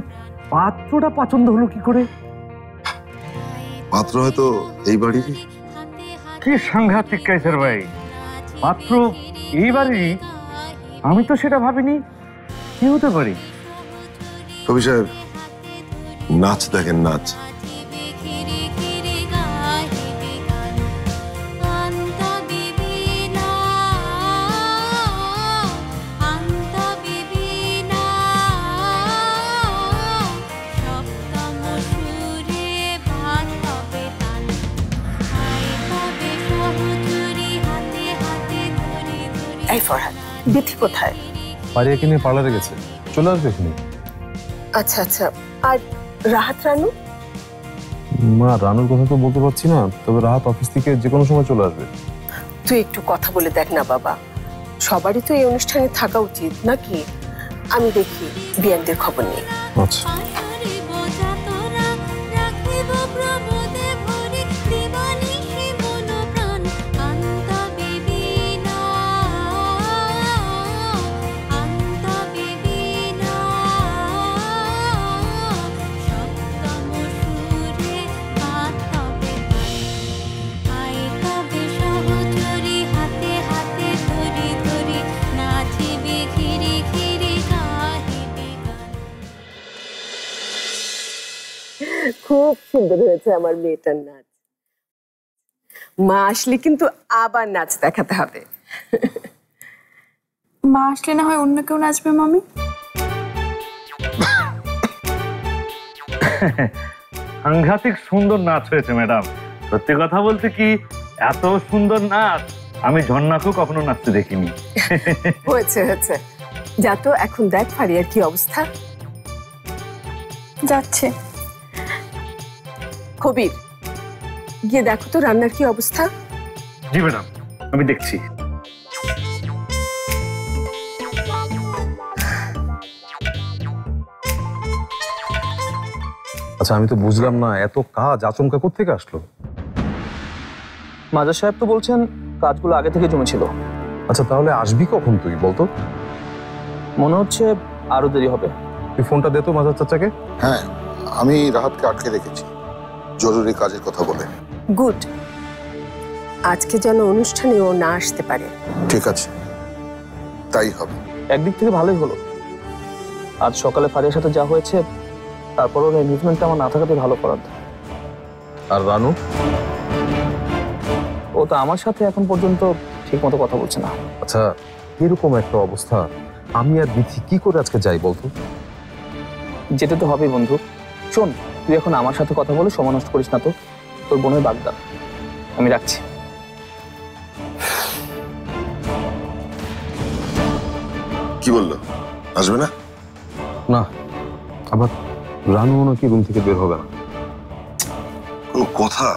N: পাত্রটা পছন্দ হলো কি করে?
F: পাত্র হয়তো এই বাড়িরই।
N: কি সাংঘাতিক কাইসার ভাই, পাত্র এই বাড়িরই? আমি তো সেটা ভাবিনি। কি হতে পারে?
F: কবি সাহেব নাচ দেখেন, নাচ।
J: এই ফরহাদ, বিথি কোথায়?
D: পারিয়াকে নিয়ে পার্লারে গেছে, চলে আসবে এখানে।
J: আচ্ছা আচ্ছা, আর রাহাত রানু?
D: মা রানুর কথা তো বলতে পারছি না, তবে রাহাত অফিস থেকে যে কোনো সময় চলে আসবে।
J: তুই একটু কথা বলে দেখ না বাবা, সবারই তো এই অনুষ্ঠানে থাকা উচিত নাকি? আমি দেখি বিয়ানদের খবর নেই।
D: আচ্ছা।
A: খুব সুন্দর হয়েছে আমার মেয়েটার নাচ। মা আসলে কিন্তু আবার নাচ দেখাতে হবে।
H: মা আসলে না হয় অন্য কেউ নাচবে মামি।
N: সাংঘাতিক সুন্দর নাচ হয়েছে ম্যাডাম। সত্যি কথা বলতে কি, এত সুন্দর নাচ আমি ঝর্ণাকেও কখনো নাচতে দেখিনি।
A: হয়েছে হয়েছে, যা তো এখন দেখ ফারিয়ার কি অবস্থা।
H: যাচ্ছে।
A: কবির, গিয়ে দেখো তো রান্নার কি অবস্থা।
N: জি ম্যাডাম, আমি দেখছি।
D: আচ্ছা, আমি তো বুঝলাম না, এত কাজ আচমকা কোত্থেকে আসলো?
E: মাজার সাহেব তো বলছেন কাজগুলো আগে থেকে জমেছিল।
D: আচ্ছা, তাহলে আসবি কখন তুই বলতো?
E: মনে হচ্ছে আরো দেরি হবে।
D: তুই ফোনটা দে তো মাজার চাচাকে।
G: হ্যাঁ, আমি রাহাতকে আটকে রেখেছি জরুরি কাজের কথা বলে।
A: গুড, আজকে যেন অনুষ্ঠানে ও না আসতে পারে।
G: ঠিক আছে, তাই হবে।
E: একদিক থেকে ভালোই হলো, আজ সকালে ফারিয়ার সাথে যা হয়েছে তারপর ওর এনগেজমেন্টটা আমার না থাকাতে ভালো করার।
D: আর রানু?
E: ও তো আমার সাথে এখন পর্যন্ত ঠিক মতো কথা বলছে না।
D: আচ্ছা, এরকম একটা অবস্থা আমি আর বিথি কি করে আজকে যাই বলতো?
E: যেতে তো হবেই বন্ধু। শোন, তুই এখন আমার সাথে কথা বলে সময় নষ্ট করিস না তো, তোর বোনের বাগদা। আমি রাখছি।
F: কি বললো, আসবে না?
D: না, আবার রানু নাকি রুম থেকে বের হবে না।
F: কোন কথা?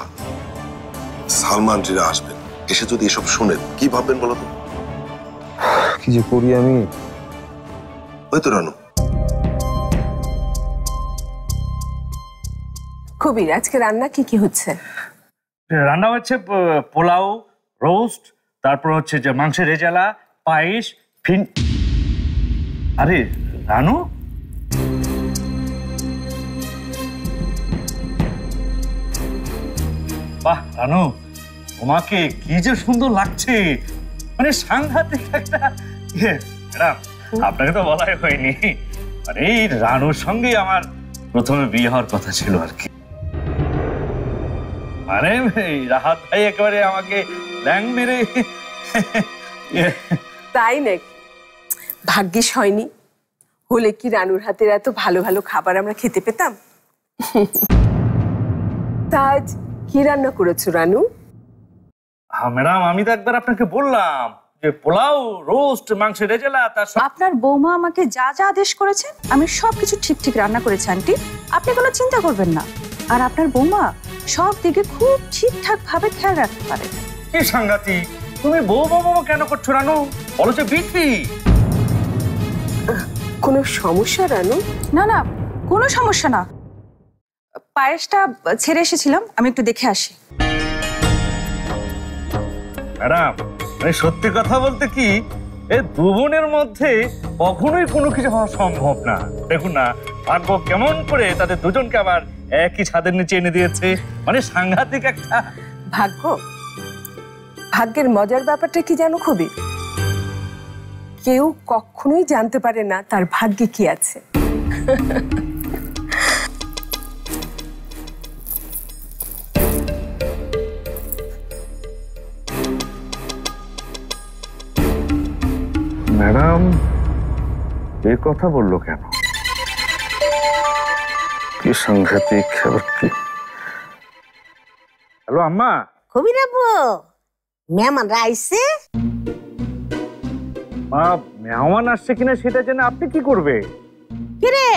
F: সালমানরা আসবেন, এসে যদি এসব শোনেন কি ভাববেন বলো তো?
D: কি যে করি আমি।
F: ওই তো রানু।
A: কবির, আজকে রান্না কি কি হচ্ছে?
N: রান্না হচ্ছে পোলাও, রোস্ট, তারপর হচ্ছে যে মাংসের রেজালা, পায়েস, আরে রানু, বাহ রানু, তোমাকে কি যে সুন্দর লাগছে, মানে সাংঘাতিক একটা। ম্যাডাম, আপনাকে তো বলাই হয়নি, মানে এই রানুর সঙ্গেই আমার প্রথমে বিয়ে হওয়ার কথা ছিল আর কি। মানে রাহাত ভাই একেবারে আমাকে ল্যাং মেরে।
A: তাই নাকি? ভাগ্যিস হয়নি, হলে কি রানুর হাতের এত ভালো ভালো খাবার আমরা খেতে পেতাম। তাজ, কি রান্না করেছো রানু?
N: হ্যাঁ ম্যাডাম, আমি তো একবার আপনাকে বললাম যে পোলাও, রোস্ট, মাংসের রেজালা।
H: আপনার বৌমা আমাকে যা যা আদেশ করেছেন আমি সবকিছু ঠিক ঠিক রান্না করেছি আন্টি, আপনি কোনো চিন্তা করবেন না। আর আপনার বৌমা সব দিকে খুব ঠিকঠাক ভাবে খেয়াল রাখতে পারে।
N: কি সাংঘাতিক, তুমি বউ বউ কেন করছো রানু? বলো যে বিথি।
A: কোনো সমস্যা রানু?
H: না না, কোনো সমস্যা না। পায়েসটা ছেড়ে এসেছিলাম, আমি একটু দেখে আসি।
N: ম্যাডাম, মানে সত্যি কথা বলতে কি, এই দু বোনের মধ্যে কখনোই কোনো কিছু হওয়া সম্ভব না। দেখুন না, ভাগ্য কেমন করে তাদের দুজনকে আবার একই ছাদের নিচে এনে দিয়েছে, মানে সাংঘাতিক একটা
A: ভাগ্য। ভাগ্যের মজার ব্যাপারটা কি জানো কবির? কেউ কখনোই জানতে পারে না তার ভাগ্যে কি আছে।
N: ম্যাডাম এ কথা বললো কেন? কি সাংঘাতিক। হ্যালো আম্মা।
K: কবির আব্বু, মেহমানরা আইছে?
N: মা, মেহমান আসছে কিনা সেটা জেনে আপনি কি করবে?
K: কিরে,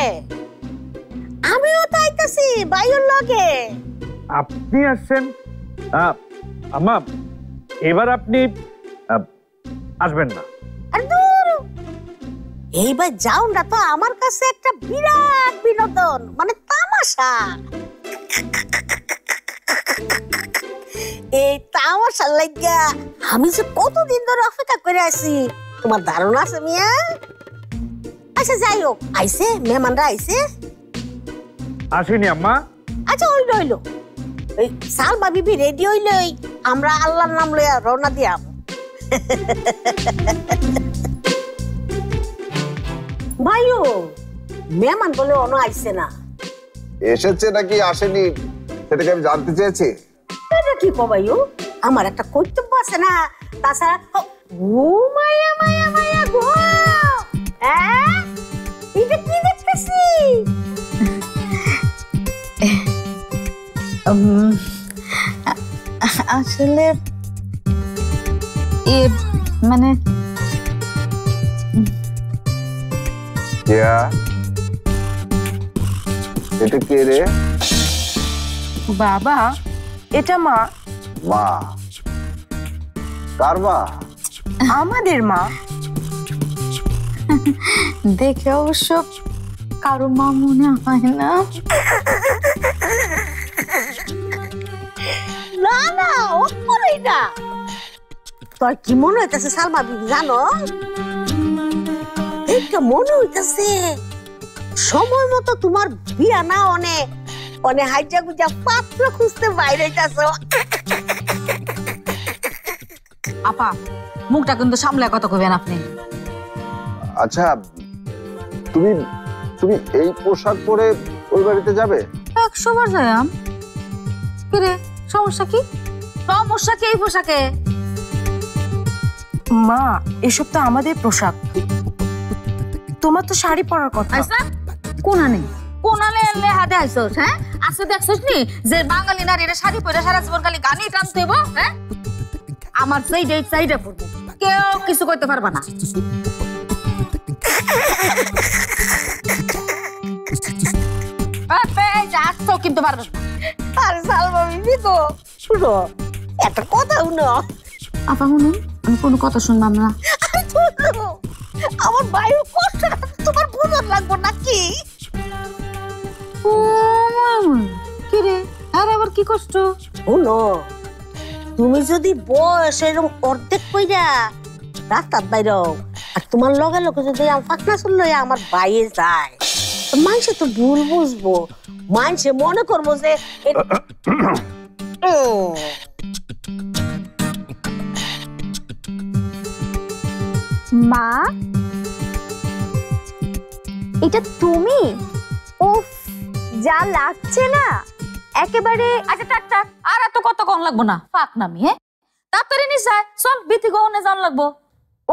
K: আমিও তো আইতাছি বাইরের লগে।
N: আপনি আসছেন? আম্মা, এবার আপনি আসবেন না।
K: আর দূর, এইবার যাওনটা তো আমার কাছে একটা বিরাট বিনোদন, মানে তামাশা। এই তামাশার লাগিয়া আমি যে কতদিন ধরে অপেক্ষা করে আছি, তোমার ধারণা আছে মিয়া? আচ্ছা যাই হোক, আইছে মেহমানরা আইছে?
N: আসেনি আম্মা।
K: আচ্ছা ওই রইলো, ওই সালমা বিবি রেডি হইলই আমরা আল্লাহর নাম লইয়া রওনা দিয়াম। ভাইও মেহমান বলে অন্য আইছে না,
F: এসেছে নাকি আসেনি সেটাকে আমি জানতে চেয়েছি।
K: এটা কি কবাইও, আমার একটা কর্তব্য আছে না। তাছাড়া ও মায়া মায়া মায়া গো, এটা কি দেখতেছি?
I: আসলে মানে
F: এটা কে রে?
J: বাবা, এটা মা।
F: মা? কার মা?
J: আমাদের মা।
I: দেখে অবশ্য কারো মা মনে হয় না।
K: না না, ও করেই না। তোর কি মনে হইতেছে সালমা বিবি জানো? এটা মনে হইতেছে সময় মতো তোমার বিয়া না অনেক অনেক হাইজা গুজা পাত্র খুঁজতে বাইরে যাচ্ছো।
I: আপা, মুখটা কিন্তু সামলে কথা কইবেন আপনি।
F: আচ্ছা, তুমি তুমি এই পোশাক পরে ওই বাড়িতে যাবে?
I: 100 বার যাইম। কি রে, সমস্যা কি? সমস্যা কি এই পোশাকে?
J: মা, এসব তো আমাদের পোশাক। তোমার তো শাড়ি পরার কথা।
I: আচ্ছা, কোনা নেই কোনালে এলে হাতে আইছস? হ্যাঁ, আজকে দেখছস নি যে বাঙালি নারীরা শাড়ি পরে সারা জীবন খালি গানই টানতে হইব? হ্যাঁ, আমার সাইডে পড়বো, কেউ কিছু করতে পারবা না। কিন্তু পারবে না।
K: আরে সালমা বিবি গো, শুনো একটা কথা শুনো।
I: আপা শুনুন, আমি কোনো কথা শুনলাম না।
K: আমার বায়ু কষ্ট তোমার বোঝার লাগবো নাকি?
I: কি রে, আর আবার কি কষ্ট?
K: শুনো, তুমি যদি বয়স এরকম অর্ধেক কইরা রাস্তার বাইরে আর তোমার লগে লগে যদি পাকনা চললো আমার বাইরে যায়, মানুষে তো ভুল বুঝবো, মানুষে মনে করবো যে
B: মা, এটা তুমি? উফ, যা লাগছে না একেবারে।
I: আচ্ছা টাক টাক, আর এত কত কোন লাগবো না, ফাক নামি। হ্যাঁ, তাড়াতাড়ি নিস, চল বিথি গহনে যান লাগবো।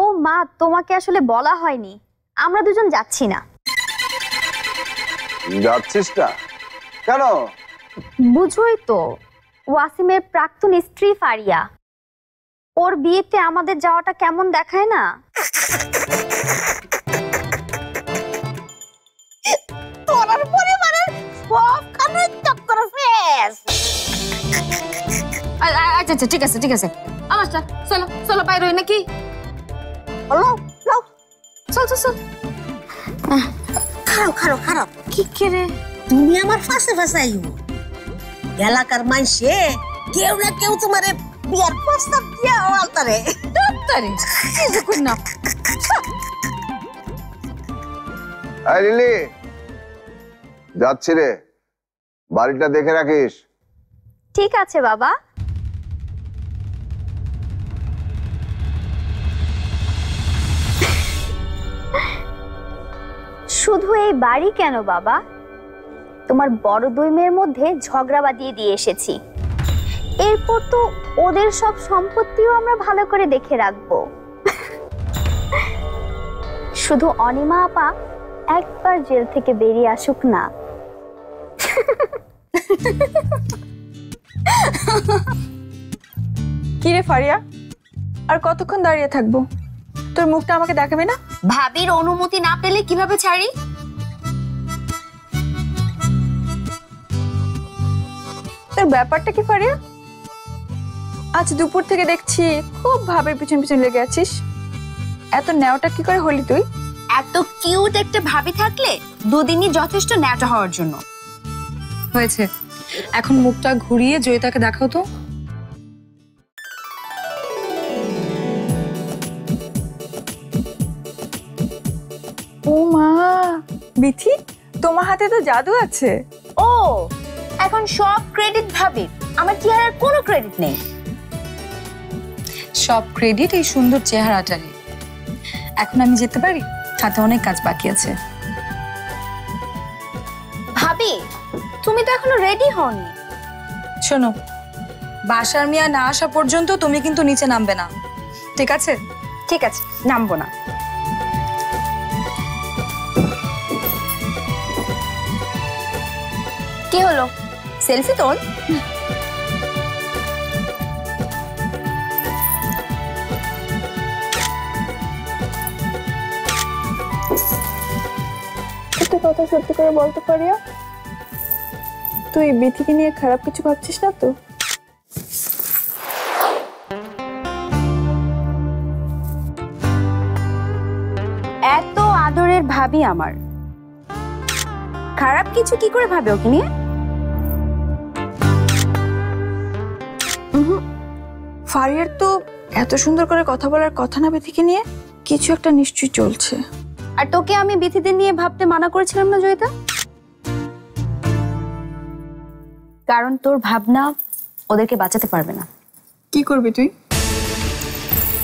B: ও মা, তোমাকে আসলে বলা হয়নি, আমরা দুজন যাচ্ছি না।
F: যাচ্ছিস না কেন?
B: বুঝোই তো, ওয়াসিমের প্রাক্তন স্ত্রী ফারিয়া, ওর বিয়েতে আমাদের যাওয়াটা কেমন দেখায় না?
K: তোরার পরিবারের সবখানে চক্কর ফেস।
I: আচ্ছা ঠিক আছে ঠিক আছে, আমার চলো চলো বাইরে হই নাকি? চল চল চল।
K: খারাপ
I: কি করে
K: তুমি আমার ফাঁসে ফাঁসাইও? এলাকার মানুষে কেউ না কেউ তোমার বিয়ার প্রস্তাব দিয়া আলতারে
I: না।
F: লিলি, যাচ্ছি রে, বাড়িটা দেখে রাখিস।
B: ঠিক আছে বাবা। শুধু এই বাড়ি কেন বাবা, তোমার বড় দুই মেয়ের মধ্যে ঝগড়া বাঁধিয়ে দিয়ে এসেছি। এরপর তো ওদের সব সম্পত্তিও আমরা ভালো করে দেখে রাখবো। শুধু অনিমা আপা একবার জেল থেকে বেরিয়ে আসুক না।
H: কি রে ফারিয়া, আর কতক্ষণ দাঁড়িয়ে থাকবো? তোর মুখটা আমাকে দেখাবে না?
B: ভাবির অনুমতি না পেলে কিভাবে ছাড়ি?
H: তোর ব্যাপারটা কি ফারিয়া? আজ দুপুর থেকে দেখছি খুব ভাবের পিছন পিছন লেগে আছিস। এত নেওয়াটা কি করে হলি তুই?
B: এত কিউট একটা ভাবি থাকলে দুদিনই যথেষ্ট ন্যাটা হওয়ার জন্য।
H: হয়েছে, এখন মুখটা ঘুরিয়ে জয়িতাকে দেখাও তো। ও মা, বিথি, তোমার হাতে তো জাদু আছে।
B: ও, এখন সব ক্রেডিট ভাবির, আমার চেহারার কোনো ক্রেডিট নেই।
H: সব ক্রেডিট এই সুন্দর চেহারাটারই। এখন আমি যেতে পারি, হাতে অনেক কাজ বাকি আছে।
B: ভাবি ভাবি, তুমি তো এখনো রেডি হওনি।
H: শোনো, বাসার মিয়া না আসা পর্যন্ত তুমি কিন্তু নিচে নামবে না, ঠিক আছে?
B: ঠিক আছে, নামবো না। কি হলো, সেলফি তোল?
C: একটা কথা সত্যি করে বলতে পারিয়া, তুই বিথিকে নিয়ে খারাপ কিছু ভাবছিস না তো?
B: এত আদরের ভাবি আমার, খারাপ কিছু কি করে ভাবে ওকে নিয়ে?
H: ফারিয়ার তো এত সুন্দর করে কথা বলার কথা না বিথিকে নিয়ে, কিছু একটা নিশ্চয়ই চলছে।
B: আর তোকে আমি বিথিদের নিয়ে ভাবতে মানা করেছিলাম না জয়িতা? কারণ তোর ভাবনা ওদেরকে বাঁচাতে পারবে না।
H: কি করবি তুই?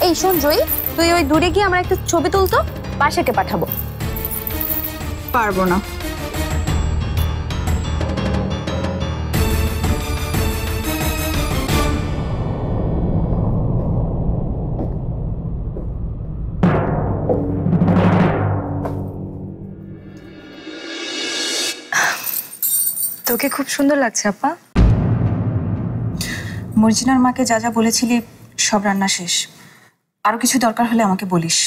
B: এই শোন জয়ী, তুই ওই দূরে গিয়ে আমার একটা ছবি তুলতো, পাশেকে পাঠাবো।
H: পারবো না। তোকে খুব সুন্দর লাগছে আপা। মর্জিনার মাকে যা যা বলেছিলি সব রান্না শেষ, আরো কিছু দরকার হলে আমাকে বলিস।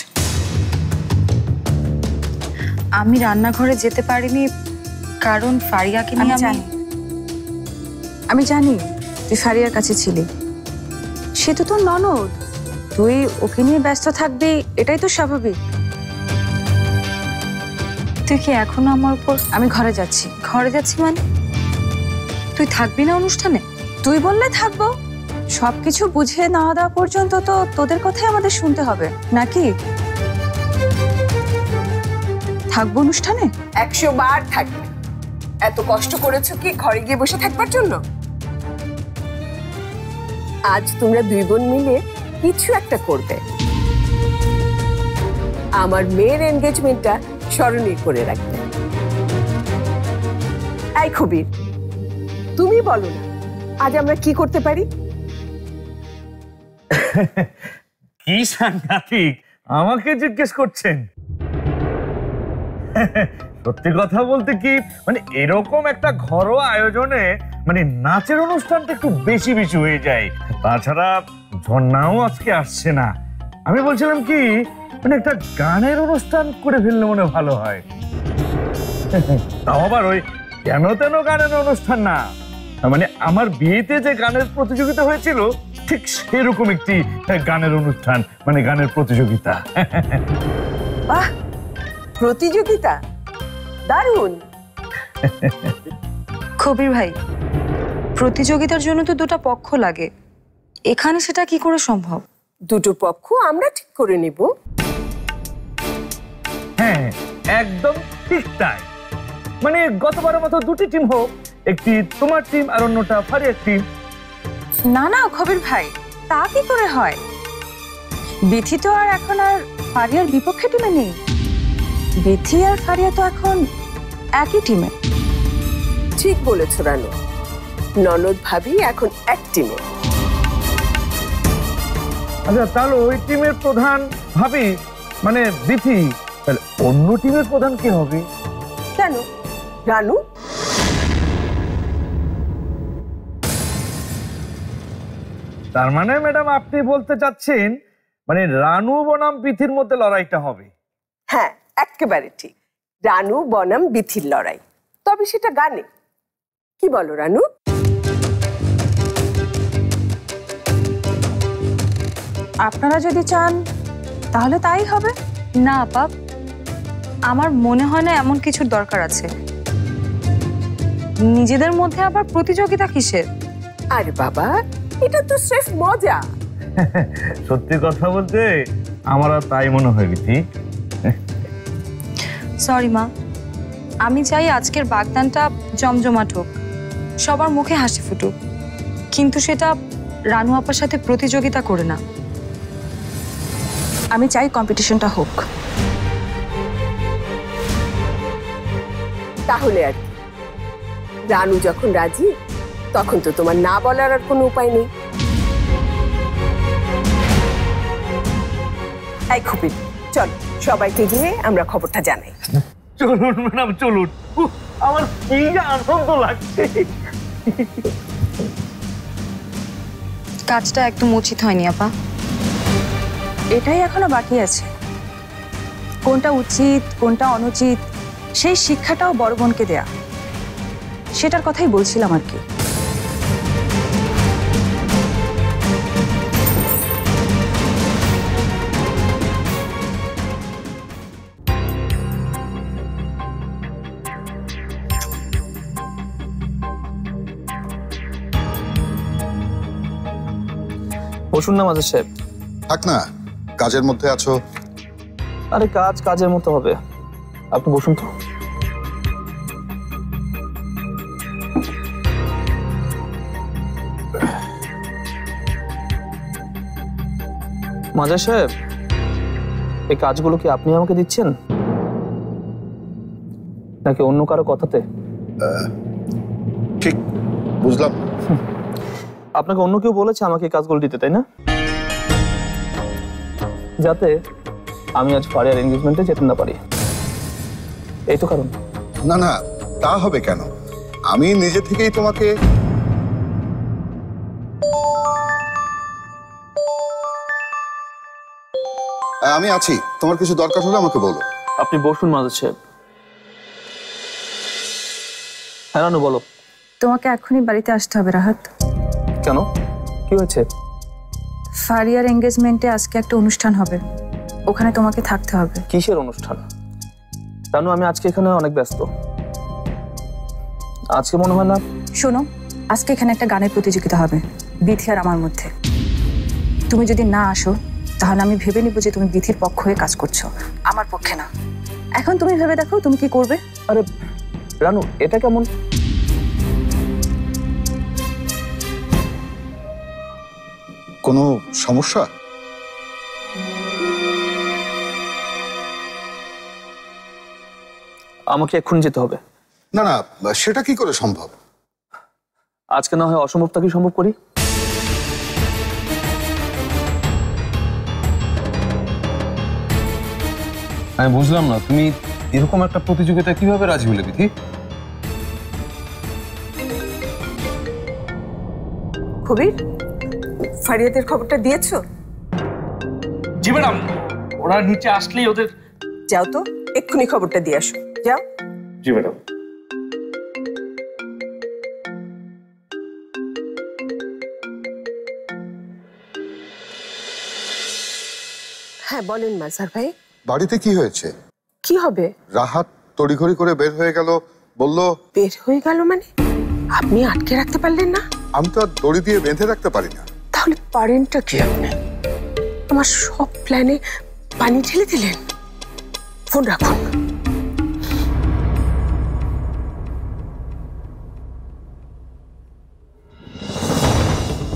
H: আমি রান্নাঘরে যেতে পারিনি কারণ ফারিয়াকে নিয়ে আমি জানি তুই ফারিয়ার কাছে ছিলি, সে তো তোর ননদ, তুই ওকে নিয়ে ব্যস্ত থাকবি, এটাই তো স্বাভাবিক। তুই কি এখনো আমার উপর? আমি ঘরে যাচ্ছি। ঘরে যাচ্ছি মানে? তুই থাকবি না অনুষ্ঠানে? তুই বললে থাকবো, সবকিছু বুঝিয়ে না দেওয়া পর্যন্ত তো তোদের কথাই আমাদের শুনতে হবে নাকি? থাকবো অনুষ্ঠানে?
A: 100 বার থাকবে। এত কষ্ট করেছো কি ঘরে গিয়ে বসে থাকবার জন্য? আজ তোমরা দুই বোন মিলে কিছু একটা করবে, আমার মেয়ের এনগেজমেন্টটা স্মরণীয় করে রাখবে। এই কবির, তুমি বলো না আজ আমরা কি করতে পারি?
N: কি সাংঘাতিক, আমাকে জিজ্ঞেস করছেন? সত্যি কথা বলতে কি, মানে এরকম একটা ঘরোয়া আয়োজনে মানে নাচের অনুষ্ঠানটা একটু বেশি বেশি হয়ে যায়। তাছাড়া ঝর্ণাও আজকে আসছে না। আমি বলছিলাম কি, মানে একটা গানের অনুষ্ঠান করে ফেললে মনে ভালো হয়। তাও আবার ওই কেন তেন গানের অনুষ্ঠান না, মানে আমার বিয়েতে যে গানের প্রতিযোগিতা হয়েছিল ঠিক সেরকম একটি গানের অনুষ্ঠান, মানে গানের প্রতিযোগিতা।
A: বাহ, প্রতিযোগিতা দারুণ।
H: কবির ভাই, প্রতিযোগিতার জন্য তো দুটো পক্ষ লাগে, এখানে সেটা কি করে সম্ভব?
A: দুটো পক্ষ আমরা ঠিক করে নিব।
N: হ্যাঁ, একদম ঠিক তাই। মানে গতবারের মতো দুটি টিম হোক, একটি তোমার টিম আর অন্যটা ফারিয়ার টিম।
H: না না কবির ভাই, তা কি করে হয়? বিথি তো আর এখন আর ফারিয়ার বিপক্ষে টিমে নেই, বিথি আর ফারিয়া তো এখন একই টিমে।
A: ঠিক বলেছো রানু, ননদ ভাবি এখন এক টিমে।
N: আচ্ছা, তাহলে ওই টিমের প্রধান ভাবি মানে বিথি, তাহলে অন্য টিমের প্রধান কে হবে?
A: কেন রানু?
N: তার মানে ম্যাডাম আপনি বলতে চাচ্ছেন মানে রানু বনাম বিথির মধ্যে লড়াইটা হবে?
A: হ্যাঁ, একেবারে ঠিক। রানু বনাম বিথির লড়াই, তবে সেটা গানে। কি বলো রানু?
H: আপনারা যদি চান তাহলে তাই হবে। না আপা, আমার মনে হয় না এমন কিছুর দরকার আছে। নিজেদের মধ্যে আবার প্রতিযোগিতা কিসের?
A: আরে বাবা, এটা তো স্রেফ মজা।
N: সত্যি কথা বলতে আমার তাই মনে হয় বিথি।
H: সরি মা, আমি চাই আজকের বাগদানটা জমজমাট হোক, সবার মুখে হাসি ফুটুক, কিন্তু সেটা রানু আপার সাথে প্রতিযোগিতা করে না। আমি চাই কম্পিটিশনটা হোক।
A: তাহলে আর রানু যখন রাজি তখন তো তোমার না বলার আর কোনো উপায় নেই। এই খুবই চল, সবাইকে গিয়ে আমরা খবরটা জানাই।
N: চলুন ম্যাডাম চলুন, আমার কি যে আনন্দ লাগছে।
H: কাজটা একদম উচিত হয়নি আপা, এটাই এখনো বাকি আছে। কোনটা উচিত কোনটা অনুচিত সেই শিক্ষাটাও বড় বোনকে দেয়া, সেটার কথাই বলছিলাম আর কি।
E: বসুন না মাঝে সাহেব।
G: থাক না, কাজের মধ্যে আছো।
E: আরে কাজ কাজের মতো হবে, আপনি বসুন তো। মাজার সাহেব, এই কাজগুলো কি আপনি আমাকে দিচ্ছেন নাকি অন্য কারো কথাতে?
G: ঠিক বুঝলাম।
E: আপনাকে অন্য কেউ বলেছে আমাকে এই কাজগুলো দিতে, তাই না? যাতে আমি আজ ফারিয়ার এনগেজমেন্টে যেতে না পারি, এই তো কারণ?
G: না না, তা হবে কেন? আমি নিজে থেকেই তোমাকে আমি আছি, তোমার কিছু দরকার হলে আমাকে বলো।
E: আপনি বসুন মাজার সাহেব। হ্যাঁ রানু বলো।
H: তোমাকে এখনই বাড়িতে আসতে হবে রাহাত।
E: কেন, কি হয়েছে?
H: ফারিয়ার এঙ্গেজমেন্টে আজকে একটা অনুষ্ঠান হবে, ওখানে তোমাকে থাকতে হবে।
E: কিসের অনুষ্ঠান? রানু আমি আজকে এখানে অনেক ব্যস্ত, আজকে মনে হয় না।
H: শোনো, আজকে এখানে একটা গানের প্রতিযোগিতা হবে বিথি আর আমার মধ্যে। তুমি যদি না আসো তাহলে আমি ভেবে নিব যে তুমি বিথির পক্ষ হয়ে কাজ করছো, আমার পক্ষে না। এখন তুমি ভেবে দেখো তুমি কি করবে।
E: আরে রানু, এটা কেমন?
G: কোনো সমস্যা?
E: আমাকে এক্ষুনি যেতে হবে।
G: না না, সেটা কি করে সম্ভব?
E: আজকে না হয় অসম্ভবটাকে সম্ভব করি।
D: আমি বুঝলাম না, তুমি এরকম একটা প্রতিযোগিতা কিভাবে রাজি হলে বিধি?
A: কবির, ফারিয়াদের খবরটা দিয়েছো?
N: জি ম্যাডাম, ওরা নিচে আসলেই ওদের।
A: যাও তো, এক্ষুনি খবরটা দিয়ে আসো, যাও।
N: জি ম্যাডাম।
A: হ্যাঁ বলেন মাজার ভাই।
G: বাড়িতে কি হয়েছে?
A: কি হবে?
G: রাহাত তড়িঘড়ি করে বের হয়ে গেল, বলল।
A: বের হয়ে গেল মানে? আপনি আটকে রাখতে পারলেন না?
G: আমি তো আর দড়ি দিয়ে বেঁধে রাখতে পারি না।
A: তাহলে পারেনটা কি আপনি? আমার সব প্ল্যানে পানি ঢেলে দিলেন। ফোন রাখুন।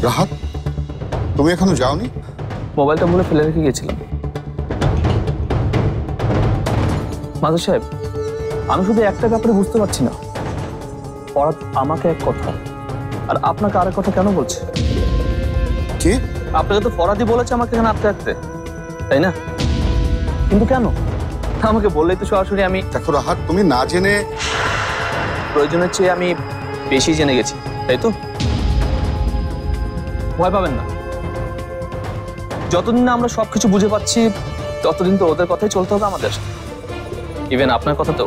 G: রাহাত, তুমি এখনো যাওনি?
E: মোবাইলটা বলে ফেলে রেখে গেছিলাম। মাজার সাহেব, আমি শুধু একটা ব্যাপারে বুঝতে পারছি না, ফরহাদ আমাকে এক কথা আর আপনাকে আরেক কথা কেন বলছে?
G: কি?
E: আপনাকে তো ফরহাদই বলেছে আমাকে এখানে আটকে রাখতে, তাই না? কিন্তু কেন? আমাকে বললেই তো সরাসরি। আমি
G: দেখো রাহাত, তুমি না জেনে।
E: প্রয়োজনের চেয়ে আমি বেশি জেনে গেছি, তাই তো? ভয় পাবেন না, যতদিন না আমরা সবকিছু বুঝে পাচ্ছি ততদিন তো ওদের কথাই চলতে হবে আমাদের, ইভেন আপনার কথা তো।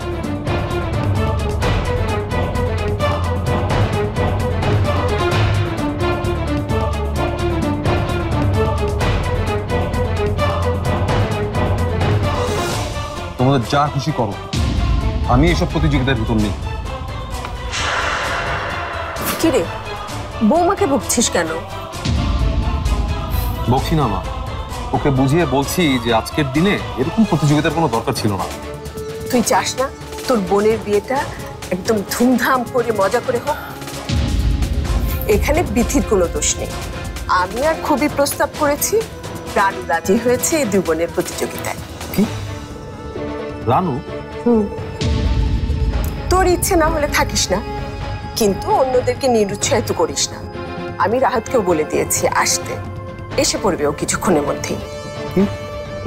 D: তোমাদের যা খুশি করো, আমি এসব প্রতিযোগিতার ভিতর নেই।
A: কিরে, বৌমাকে বকছিস কেন?
D: বকছি না মা, ওকে বুঝিয়ে বলছি যে আজকের দিনে এরকম প্রতিযোগিতার কোনো দরকার ছিল না।
A: তুই চাস না তোর বোনের বিয়েটা একদম ধুমধাম করে মজা করে হোক? এখানে বিথির কোনো দোষ নেই। আমি আর খুবই প্রস্তাব করেছি, রানু রাজি হয়েছে এই দুই বোনের প্রতিযোগিতায়।
D: কি? রানু?
A: তোর ইচ্ছে না হলে থাকিস না, কিন্তু অন্যদেরকে নিরুৎসাহিত করিস না। আমি রাহাতকেও বলে দিয়েছি আসতে, এসে পড়বে ও কিছুক্ষণের মধ্যেই।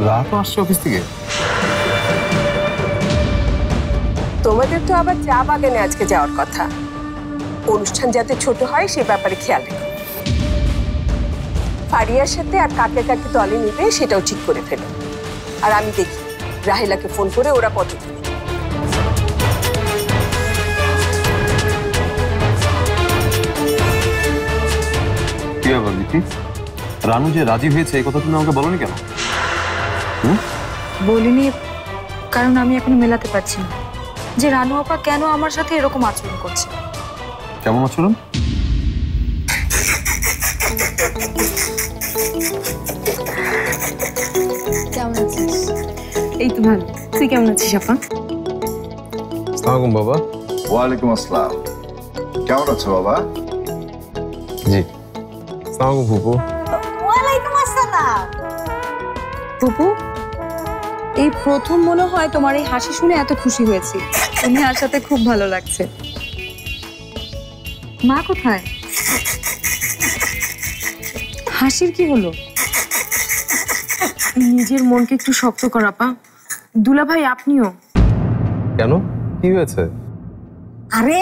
D: রাহাত আসছে অফিস থেকে?
A: তোমাদের তো আবার চা বাগানে আজকে যাওয়ার কথা। অনুষ্ঠান যাতে ছোট হয় সে ব্যাপারে খেয়াল রেখো। ফারিয়ার সাথে আর কাকে কাকে দলে নিবে সেটাও ঠিক করে ফেলো। আর আমি দেখি রাহেলাকে ফোন করে ওরা কত দূর।
D: কি ব্যাপার দিদি, রানু যে রাজি হয়েছে এই কথা তুমি আমাকে বলোনি কেন?
H: বলিনি কারণ আমি এখনো মেলাতে পারছি না যে রানু আপা কেন আমার সাথে এরকম আচরণ করছে।
D: কেমন আচরণ?
H: কেমন আছিস? এই তো ভালো, তুই কেমন আছিস আপা?
D: আসসালামু বাবা।
O: ওয়ালাইকুম আসসালাম। কেমন আছো বাবা?
D: জি। আসসালামু ফুপু।
K: ওয়ালাইকুম আসসালাম।
H: ফুপু, এই প্রথম মনে হয় তোমার এই হাসি শুনে এত খুশি হয়েছি। তুমি আর সাথে খুব ভালো লাগছে। মা কোথায়? হাসির কি হলো? নিজের মনকে একটু শক্ত কর আপা। দুলা ভাই আপনিও।
D: কেন, কি হয়েছে?
K: আরে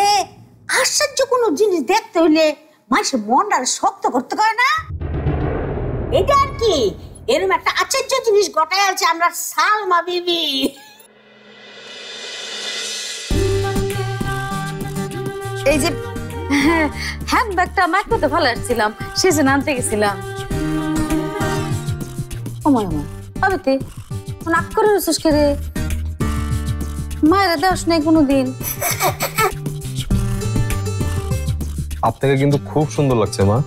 K: আশ্চর্য কোনো জিনিস দেখতে হইলে মানুষের মনটা শক্ত করতে পারে না। এটা আর কি, এরকম একটা আশ্চর্য জিনিস ঘটায় আছে আমরা সালমা বিবি।
I: এই যে হ্যান্ড ব্যাগটা মাইক্রোতে ফেলে আসছিলাম, সেজন্য আনতে গেছিলাম। আমি তে নাক করে রসুস করে মায়ের দেওয়াস নাই কোনোদিন।
D: আপনাকে কিন্তু খুব সুন্দর লাগছে মা।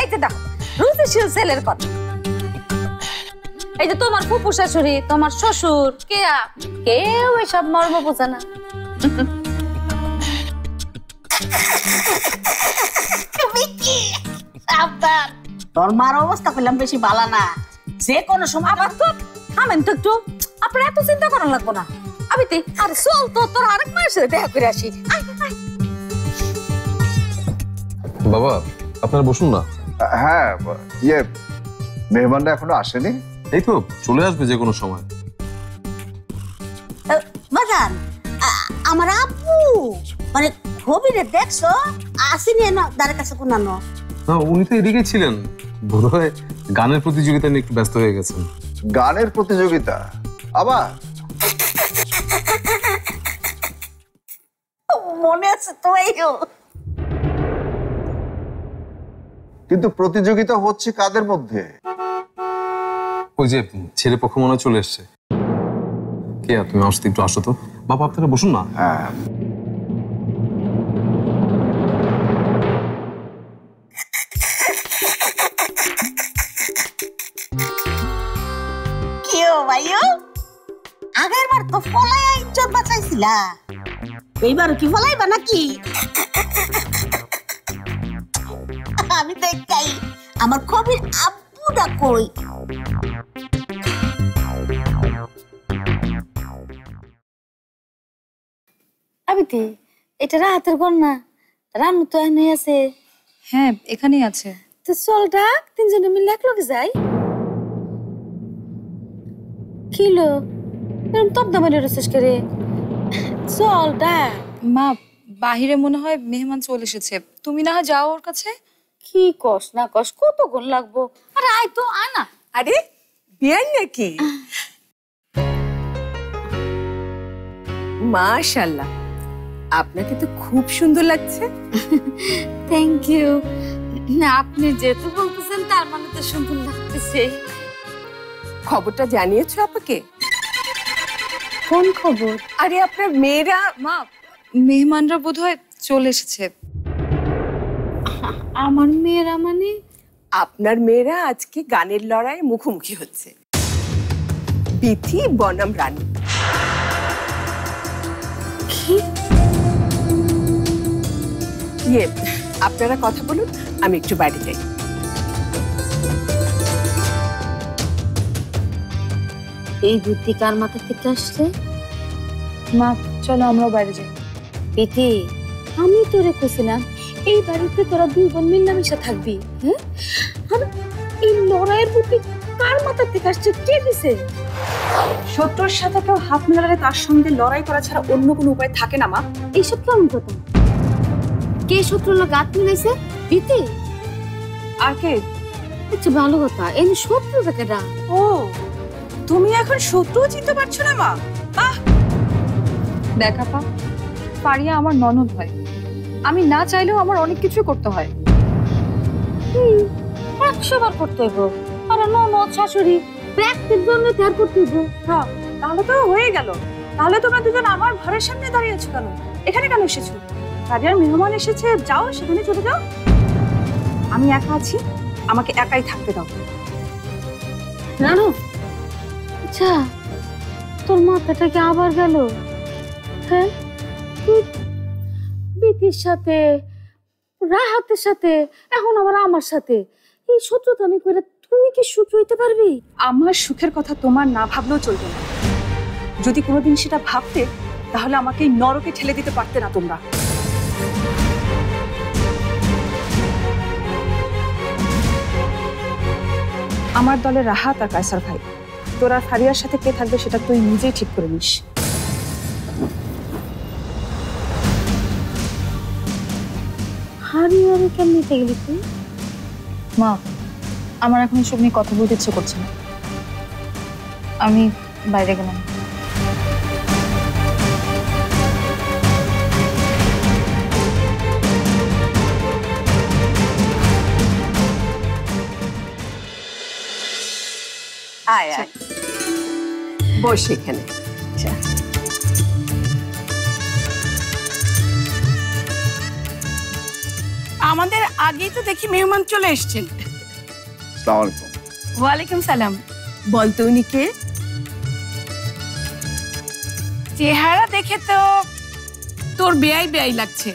I: এই যে দেখো রুচিশীল ছেলের কথা। এই যে তোমার ফুপু শাশুড়ি, তোমার শ্বশুর, কেউ এসব মর্ম বোঝে না।
K: তোর মার অবস্থা পেলাম বেশি ভালো না। যে কোনো সময়
I: আবার তো থামেন তো একটু, আপনার এত চিন্তা করা লাগবো না। আমি আর চল তো তোর আরেক মায়ের সাথে দেখা করে আসি।
D: বাবা আপনারা বসুন না।
O: হ্যাঁ, মেহমানরা এখনো আসেনি?
D: এই তো চলে আসবে যে কোনো সময়।
K: বাজান, আমার আপু মানে খবিরে দেখছো আসেনি না তার কাছে কোনানো?
D: না, উনি তো এদিকে ছিলেন, বোধহয় গানের প্রতিযোগিতা নিয়ে একটু ব্যস্ত হয়ে গেছেন।
O: গানের প্রতিযোগিতা আবার?
K: মনে আছে তো?
O: কিন্তু প্রতিযোগিতা হচ্ছে কাদের মধ্যে?
D: ওই যে ছেলে পক্ষ মনে চলে এসছে। কে তুমি আমার সাথে একটু আসো তো। বাবা আপনারা বসুন না।
O: হ্যাঁ
K: আগের বার তো ফলাইয়া ইজ্জত বাঁচাইছিলা, এইবার কি ফলাইবা নাকি? আমি দেখাই আমার কবির আব্বুটা কই।
I: আবিতি, এটা রাহাতের ঘর না? রানু তো এনে আছে।
H: হ্যাঁ এখানেই আছে।
I: তো চল ডাক, তিনজনে মিলে এক লগে যাই। কিলো এরকম তবদা মারি রসেস করে, চল ডাক।
H: মা বাহিরে মনে হয় মেহমান চলে এসেছে, তুমি না হয় যাও ওর কাছে।
I: কি কস না কস, কতক্ষণ লাগবো? আরে আয় তো, আয় না।
A: আরে বিয়ান নাকি? মাশাআল্লাহ, আপনাকে তো খুব সুন্দর লাগছে।
I: Thank you. না আপনি যেহেতু বলতেছেন তার মানে তো সুন্দর লাগতেছে।
A: খবরটা জানিয়েছো আপাকে?
I: কোন খবর?
A: আরে আপনার মেয়েরা।
H: মা মেহমানরা বোধহয় চলে এসেছে।
I: আমার মেয়েরা মানে?
A: আপনার মেয়েরা আজকে গানের লড়াইয়ে মুখোমুখি হচ্ছে, বিথি বনাম রানী। আপনারা কথা বলুন, আমি একটু বাইরে যাই।
I: এই বুদ্ধি কার মাথা থেকে আসছে?
H: মা চলো আমরা বাইরে যাই।
I: বিথি আমি তোরে কইছিলাম এই বাড়িতে তোরা দুই বোন মিলেমিশে থাকবি, হ্যাঁ? আর এই লড়াইয়ের বুদ্ধি কার মাথা থেকে আসছে, কে দিছে?
H: শত্রুর সাথে কেউ হাত মেলালে তার সঙ্গে লড়াই করা ছাড়া অন্য কোনো উপায় থাকে না মা।
I: এইসব কেমন কথা? কে শত্রুর লোক হাত মিলাইছে? বিতি?
H: আর কে?
I: আচ্ছা ভালো কথা, এই শত্রুটা কেডা?
H: ও, তুমি এখন শত্রু চিনতে পারছো না মা? দেখ আপা, পারিয়া আমার ননদ হয়, আমি না চাইলেও আমার অনেক কিছু করতে হয়।
I: 100 বার করতে হইব, আর ননদ শাশুড়ি প্রত্যেক জন্য ত্যাগ করতে হইব।
H: হ্যাঁ, তাহলে তো হয়ে গেল। তাহলে তোমরা দুজন আমার ঘরের সামনে দাঁড়িয়ে আছো কেন? এখানে কেন এসেছো? পারিয়ার মেহমান এসেছে, যাও সেখানে চলে যাও। আমি একা আছি, আমাকে একাই থাকতে দাও।
I: রানু, আচ্ছা তোর মাথাটা কি আবার গেল? হ্যাঁ, তুই বিতির সাথে, রাহাতের সাথে, এখন আবার আমার সাথে এই শত্রুতা আমি করে তুই কি সুখী হইতে পারবি?
H: আমার সুখের কথা তোমার না ভাবলেও চলবে না। যদি কোনোদিন সেটা ভাবতে, তাহলে আমাকে এই নরকে ঠেলে দিতে পারতে না তোমরা। আমার দলে রাহাত আর কায়সার ভাই, তোরা ফারিয়ার সাথে কে থাকবে সেটা তুই নিজেই ঠিক করে নিস।
I: হারিয়ে আমি কেমন নিতে গেলি তুই?
H: মা, আমার এখন এসব নিয়ে কথা বলতে ইচ্ছে করছে না, আমি বাইরে গেলাম।
A: আয় আয়, বস এখানে।
P: আমাদের আগেই তো দেখি মেহমান চলে এসেছেন।
O: আসসালামু আলাইকুম।
P: ওয়ালাইকুম সালাম।
A: বলতো উনি কে?
P: চেহারা দেখে তো তোর বেয়াই বেয়াই লাগছে।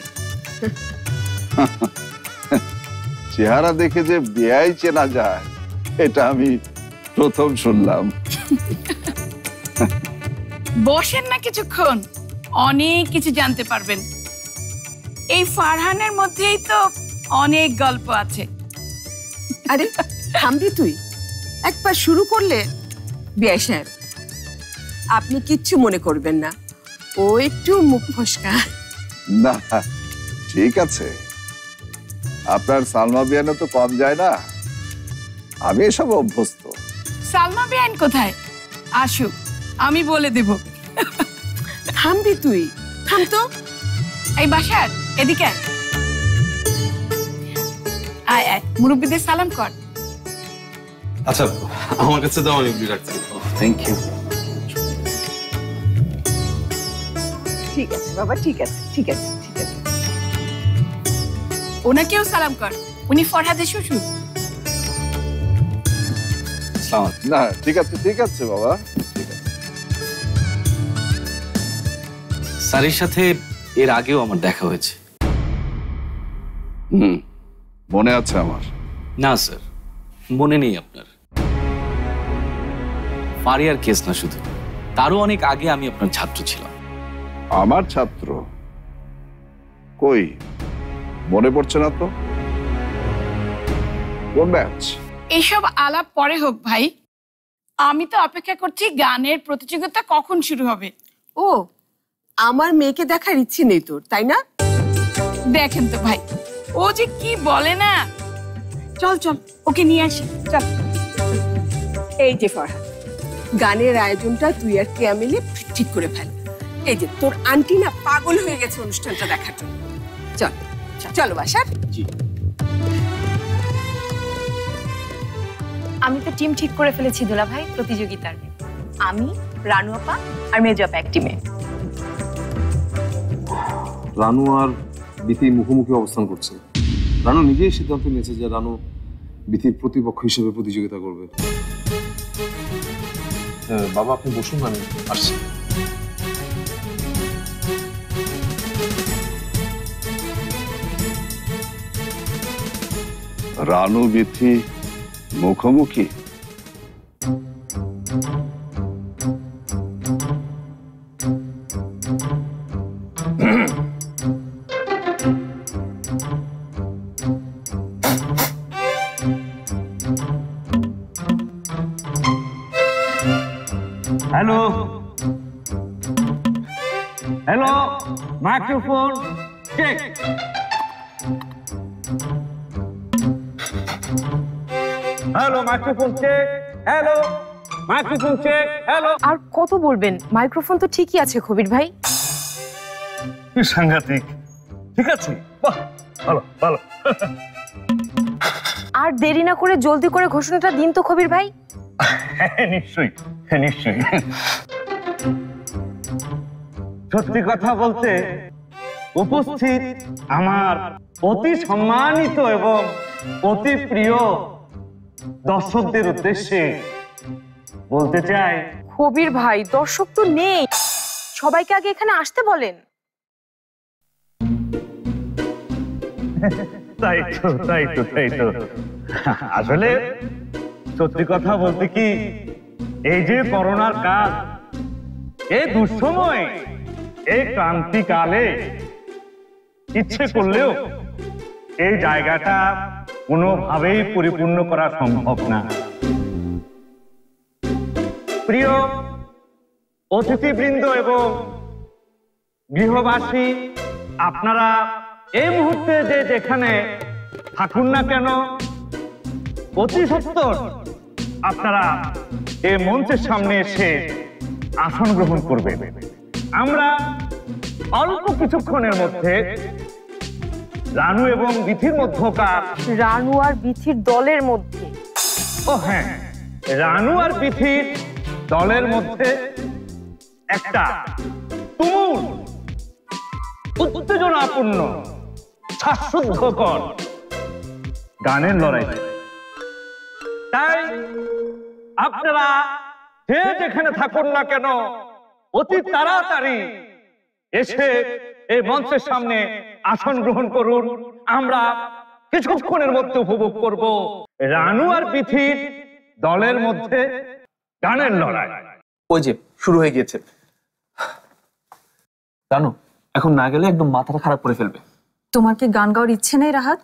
O: চেহারা দেখে যে বেয়াই চেনা যায় এটা আমি প্রথম শুনলাম।
P: বসেন না কিছুক্ষণ, অনেক কিছু জানতে পারবেন। এই ফারহানের মধ্যেই তো অনেক গল্প আছে।
A: আরে থামবি তুই? একবার শুরু করলে। বিআই সাহেব, আপনি কিচ্ছু মনে করবেন না, ও একটু মুখ ফসকা।
O: না, ঠিক আছে, আপনার সালমা বিয়ানে তো কম যায় না, আমি এসব অভ্যস্ত।
P: সালমা বেআইন কোথায়? আসুক, আমি বলে দেব।
A: থামবি তুই? থাম তো।
P: এই বাসার এদিকে আয়। আয় আয়, মুরব্বিদের সালাম কর।
D: আচ্ছা, আমার কাছে দাও, আমি এগুলি রাখছি।
L: Thank you.
A: ঠিক আছে বাবা, ঠিক আছে, ঠিক আছে, ঠিক আছে।
P: ওনাকেও সালাম কর, উনি ফরহাদের শ্বশুর।
O: না, ঠিক আছে, ঠিক আছে বাবা।
L: স্যারের সাথে এর আগেও আমার দেখা হয়েছে।
O: মনে আছে আমার?
L: না স্যার, মনে নেই আপনার। ফারিয়ার কেস না শুধু, তারও অনেক আগে আমি আপনার ছাত্র ছিলাম।
O: আমার ছাত্র? কই, মনে পড়ছে না তো। কোন ব্যাচ?
P: এসব আলাপ পরে হোক ভাই, আমি তো অপেক্ষা করছি গানের প্রতিযোগিতা কখন শুরু হবে।
A: ও, আমার মেয়েকে দেখার ইচ্ছে নেই তোর, তাই না?
P: দেখেন তো ভাই, ও যে কি বলে না। চল চল, ওকে নিয়ে আসি, চল।
A: এই যে ফরহাদ, গানের আয়োজনটা তুই আর কেয়া মিলে ঠিক করে ফেল। এই যে তোর আন্টি না পাগল হয়ে গেছে অনুষ্ঠানটা দেখার জন্য। চল চলো বাসার।
L: জি।
Q: আমি তো টিম ঠিক করে ফেলেছি দুলা ভাই প্রতিযোগিতার। আমি, রানু আপা আর মেজো আপা এক টিমে।
D: রানু আর বিথি মুখোমুখি অবস্থান করছে। রানু নিজেই সিদ্ধান্ত নিয়েছে যে রানু বিথির প্রতিপক্ষ হিসেবে প্রতিযোগিতা করবে। বাবা, আপনি বসুন, আমি আসছি।
O: রানু বিথি মুখোমুখি?
N: Microphone check. Hello, microphone check. Hello, microphone check. Hello.
Q: আর কত বলবেন? মাইক্রোফোন তো ঠিকই আছে খবির ভাই।
N: কি সাংঘাতিক। ঠিক আছে, বাহ, ভালো ভালো।
Q: আর দেরি না করে জলদি করে ঘোষণাটা দিন তো খবির ভাই।
N: নিশ্চয়ই, নিশ্চয়ই। সত্যি কথা বলতে উপস্থিত আমার অতি সম্মানিত এবং অতি প্রিয় দর্শকদের উদ্দেশ্যে বলতে চাই,
Q: খবির ভাই, দর্শক তো নেই, সবাইকে আগে এখানে আসতে বলেন।
N: তাই তো তাই তো তাই তো। আসলে সত্যি কথা বলতে কি, এই যে করোনার কাল, এই দুঃসময়, এই ক্রান্তিকালে ইচ্ছে করলেও এই জায়গাটা কোনোভাবেই পরিপূর্ণ করা সম্ভব না। প্রিয় অতিথিবৃন্দ এবং গৃহবাসী, আপনারা এই মুহূর্তে যে যেখানে থাকুন না কেন, অতি সত্বর আপনারা এই মঞ্চের সামনে এসে আসন গ্রহণ করবেন। আমরা অল্প কিছুক্ষণের মধ্যে রানু এবং বিথির মধ্যকার,
Q: রানু আর বিথির দলের মধ্যে,
N: ও হ্যাঁ, রানু আর বিথির দলের মধ্যে একটা তুমুল উত্তেজনাপূর্ণ শ্বাসরুদ্ধকর গানের লড়াই। তাই আপনারা যে যেখানে থাকুন না কেন, অতি তাড়াতাড়ি এসে এই মঞ্চের সামনে আসন গ্রহণ করুন। আমরা কিছুক্ষণের মধ্যে উপভোগ করব রানু আর বিথির দলের মধ্যে গানের লড়াই।
E: ওই যে শুরু হয়ে গিয়েছে। রানু, এখন না গেলে একদম মাথাটা খারাপ করে ফেলবে।
H: তোমার কি গান গাওয়ার ইচ্ছে নেই রাহাত,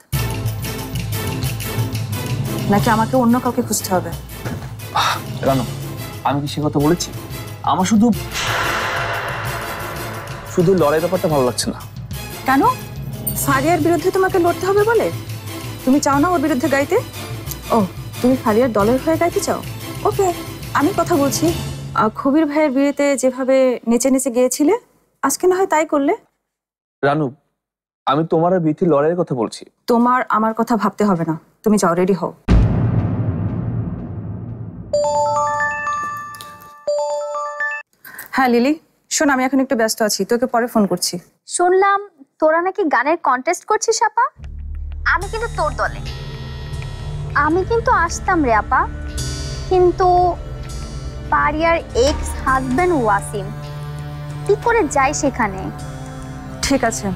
H: নাকি আমাকে অন্য কাউকে খুঁজতে হবে?
E: রানু, আমি কি সে কথা বলেছি? আমার শুধু শুধু লড়াই ব্যাপারটা ভালো লাগছে না।
H: কেন? ফারিয়ার বিরুদ্ধে তোমাকে লড়তে হবে বলে? তুমি চাও না ওর বিরুদ্ধে গাইতে? ও, তুমি ফারিয়ার দলের হয়ে গাইতে চাও? ওকে, আমি কথা বলছি। খবির ভাইয়ের বিয়েতে যেভাবে নেচে নেচে গিয়েছিলে, আজকে না হয় তাই করলে।
E: রানু, আমি তোমার আর বিথির লড়াইয়ের কথা বলছি।
H: তোমার আমার কথা ভাবতে হবে না, তুমি যাও, রেডি হও। হ্যাঁ লিলি, শোন, আমি এখন একটু ব্যস্ত আছি, তোকে পরে ফোন করছি।
B: শুনলাম তোরা নাকি গানের কন্টেস্ট করছিস আপা। আমি কিন্তু তোর দলে। আমি কিন্তু আসতাম রে আপা, কিন্তু পারিয়ার এক্স হাজবেন্ড ওয়াসিম কি করে যাই সেখানে।
H: ঠিক আছে,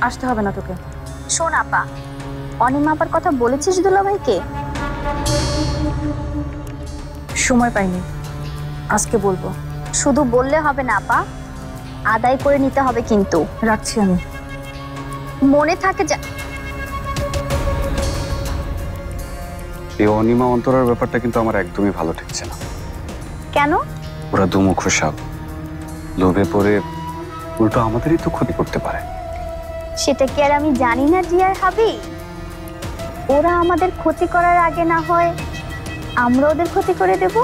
H: আসতে হবে না তোকে।
B: শোন আপা, অনিমা আপার কথা বলেছিস দুলাভাইকে?
H: সময় পাইনি, আজকে বলবো।
B: শুধু বললে হবে না আপা, আদায় করে নিতে হবে কিন্তু।
H: রাখছি আমি।
B: মনে থাকে যা।
R: এই অনিমা অন্তরার ব্যাপারটা কিন্তু আমার একদমই ভালো ঠেকছে না।
B: কেন?
R: ওরা দুমুখ সাপ, লোভে পড়ে উল্টো আমাদেরই তো ক্ষতি করতে পারে।
B: সেটা কি আর আমি জানি না জিয়ার হাবি? ওরা আমাদের ক্ষতি করার আগে না হয় আমরা ওদের ক্ষতি করে দেব।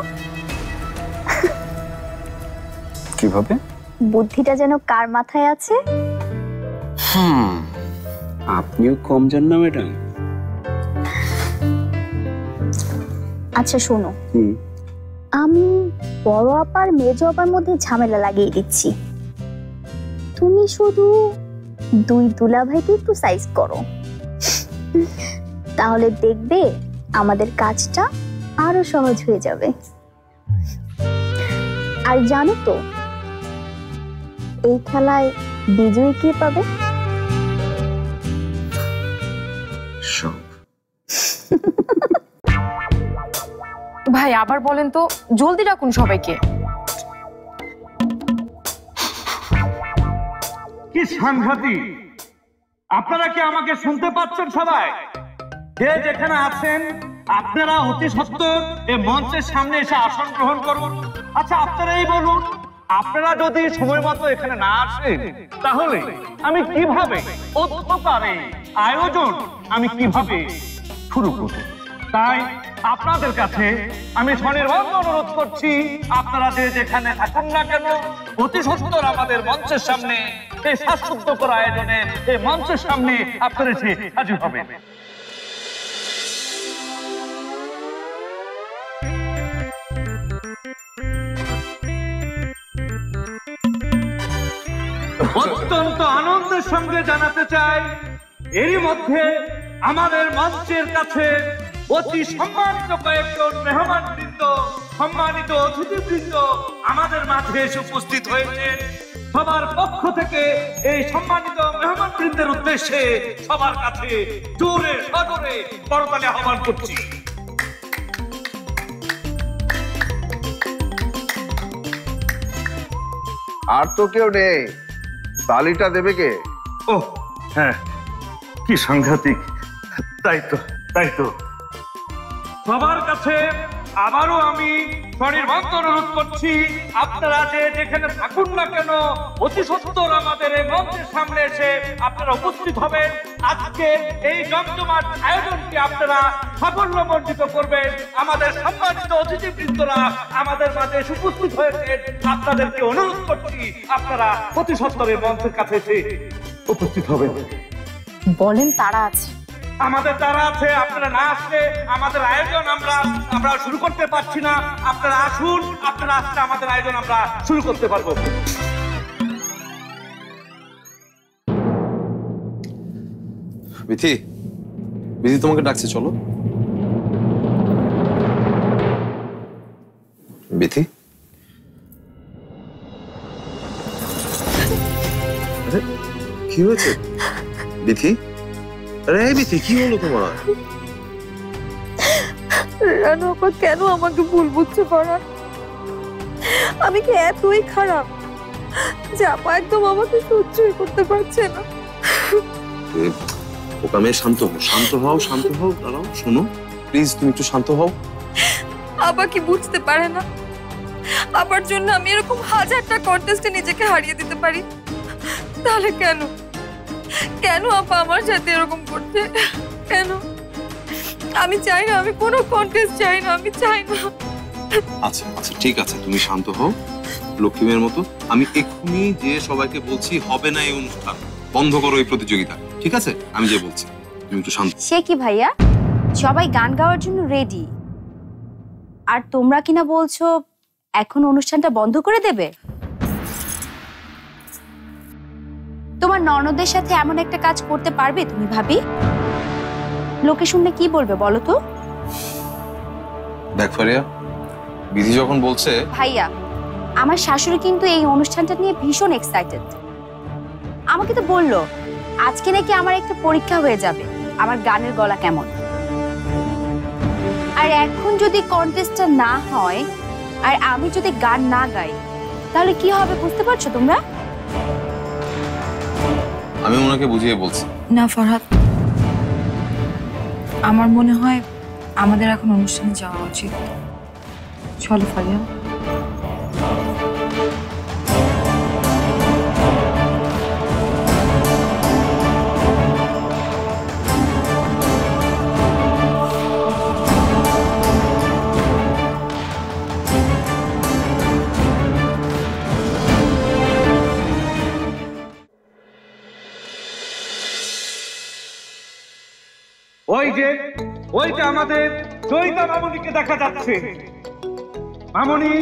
R: কিভাবে?
B: বুদ্ধিটা যেন কার মাথায় আছে।
R: আপনিও কম জান না ম্যাডাম।
B: আচ্ছা শোনো, আমি বড় আপার মেজো আপার মধ্যে ঝামেলা লাগিয়ে দিচ্ছি। তুমি শুধু দুই দুলাভাইকে একটু সাইজ করো, তাহলে দেখবে আমাদের কাজটা আরো সহজ হয়ে যাবে। আর জানো তো এই খেলায় বিজয়ী কে পাবে?
Q: ভাই আবার বলেন তো, জলদি ডাকুন সবাইকে।
N: কি সাংঘাতিক! আপনারা কি আমাকে শুনতে পাচ্ছেন? সবাই যে যেখানে আছেন, আপনারা অতি সত্বর এই মঞ্চের সামনে এসে আসন গ্রহণ করুন। আচ্ছা, আপনারা এই বলুন, আপনারা যদি সময় মতো এখানে না আসেন তাহলে আমি কিভাবে অধ্যকার এই আয়োজন আমি কিভাবে শুরু করব? তাই আপনাদের কাছে আমি স্বনির্বন্ধ অনুরোধ করছি, আপনারা যে যেখানে থাকুন না কেন অতি সত্বর আমাদের মঞ্চের সামনে এই শ্বাসরুদ্ধকর আয়োজনের এই মঞ্চের সামনে আপনারা এসে হাজির হবেন। অত্যন্ত আনন্দের সঙ্গে জানাতে চাই, এরই মধ্যে আমাদের মঞ্চের কাছে অতি সম্মানিত কয়েকজন মেহমানবৃন্দ, সম্মানিত অতিথিবৃন্দ আমাদের মাঝে এসে উপস্থিত হয়েছে। সবার পক্ষ থেকে এই সম্মানিত মেহমানবৃন্দের উদ্দেশ্যে সবার কাছে জোরে সজোরে করতালি আহ্বান করছি।
O: আর তো কেউ নেই, তালিটা দেবে কে?
N: ও হ্যাঁ, কি সাংঘাতিক! তাই তো সবার কাছে আবারও আমি স্বনির্বন্ধ অনুরোধ করছি, আপনারা যে যেখানে থাকুন না কেন অতি সত্বর আমাদের এই মঞ্চের সামনে এসে আপনারা উপস্থিত হবেন। আজকে এই জমজমাট আয়োজনকে আপনারা সাফল্যমণ্ডিত করবেন। আমাদের সম্মানিত অতিথিবৃন্দরা আমাদের মাঝে এসে উপস্থিত হয়েছেন, আপনাদেরকে অনুরোধ করছি আপনারা অতি সত্বরের মঞ্চের কাছে এসে উপস্থিত হবেন।
Q: বলেন তারা আছে?
N: আমাদের তারা আছে, আপনারা না আসলে আমাদের আয়োজন আমরা শুরু করতে পারছি না। আপনারা আসুন, আপনারা আসলে আমাদের আয়োজন আমরা শুরু করতে পারবো।
D: বিথি, বিথি তোমাকে ডাকছে, চলো। বিথি, আরে কি হয়েছে বিথি? আরে বিথি, কি হলো তোমার?
C: রানু আপা কেন আমাকে ভুল বুঝতে পারান? আমি কি এতই খারাপ যে আপা একদম আমাকে সহ্যই করতে পারছে না?
D: ওকে মেয়ে, শান্ত হও, দাঁড়াও, শোনো প্লিজ, তুমি একটু শান্ত হও।
C: আপা কি বুঝতে পারে না আপার জন্য আমি এরকম হাজারটা কন্টেস্টে নিজেকে হারিয়ে দিতে পারি? তাহলে কেন আপা আমার সাথে এরকম করছে? কেন? আমি চাই না, আমি কোনো কন্টেস্ট চাই না, আমি চাই না।
D: আচ্ছা ঠিক আছে, তুমি শান্ত হও লক্ষ্মীমের মতো। আমি এক্ষুনি যে সবাইকে বলছি হবে না এই অনুষ্ঠান, বন্ধ করো এই প্রতিযোগিতা, ঠিক আছে? আমি যে বলছি, তুমি একটু শান্ত।
B: সে কি ভাইয়া, সবাই গান গাওয়ার জন্য রেডি, আর তোমরা কিনা বলছো এখন অনুষ্ঠানটা বন্ধ করে দেবে? তোমার ননদের সাথে এমন একটা কাজ করতে পারবে তুমি ভাবি? লোকে শুনলে কি বলবে বলো তো?
D: দেখ ফারিয়া, বিধি যখন বলছে।
B: ভাইয়া, আমার শাশুড়ি কিন্তু এই অনুষ্ঠানটা নিয়ে ভীষণ এক্সাইটেড। আমাকে তো বললো আজকে নাকি আমার একটা পরীক্ষা হয়ে যাবে আমার গানের গলা কেমন। আর এখন যদি কন্টেস্টটা না হয় আর আমি যদি গান না গাই তাহলে কি হবে বুঝতে পারছো তোমরা?
D: আমি ওনাকে বুঝিয়ে বলছি।
H: না ফরহাদ, আমার মনে হয় আমাদের এখন অনুষ্ঠানে যাওয়া উচিত। চলো ফারিয়া।
N: ওই যে আমাদের জয়িতা মামুনিকে দেখা যাচ্ছে। মামুনি,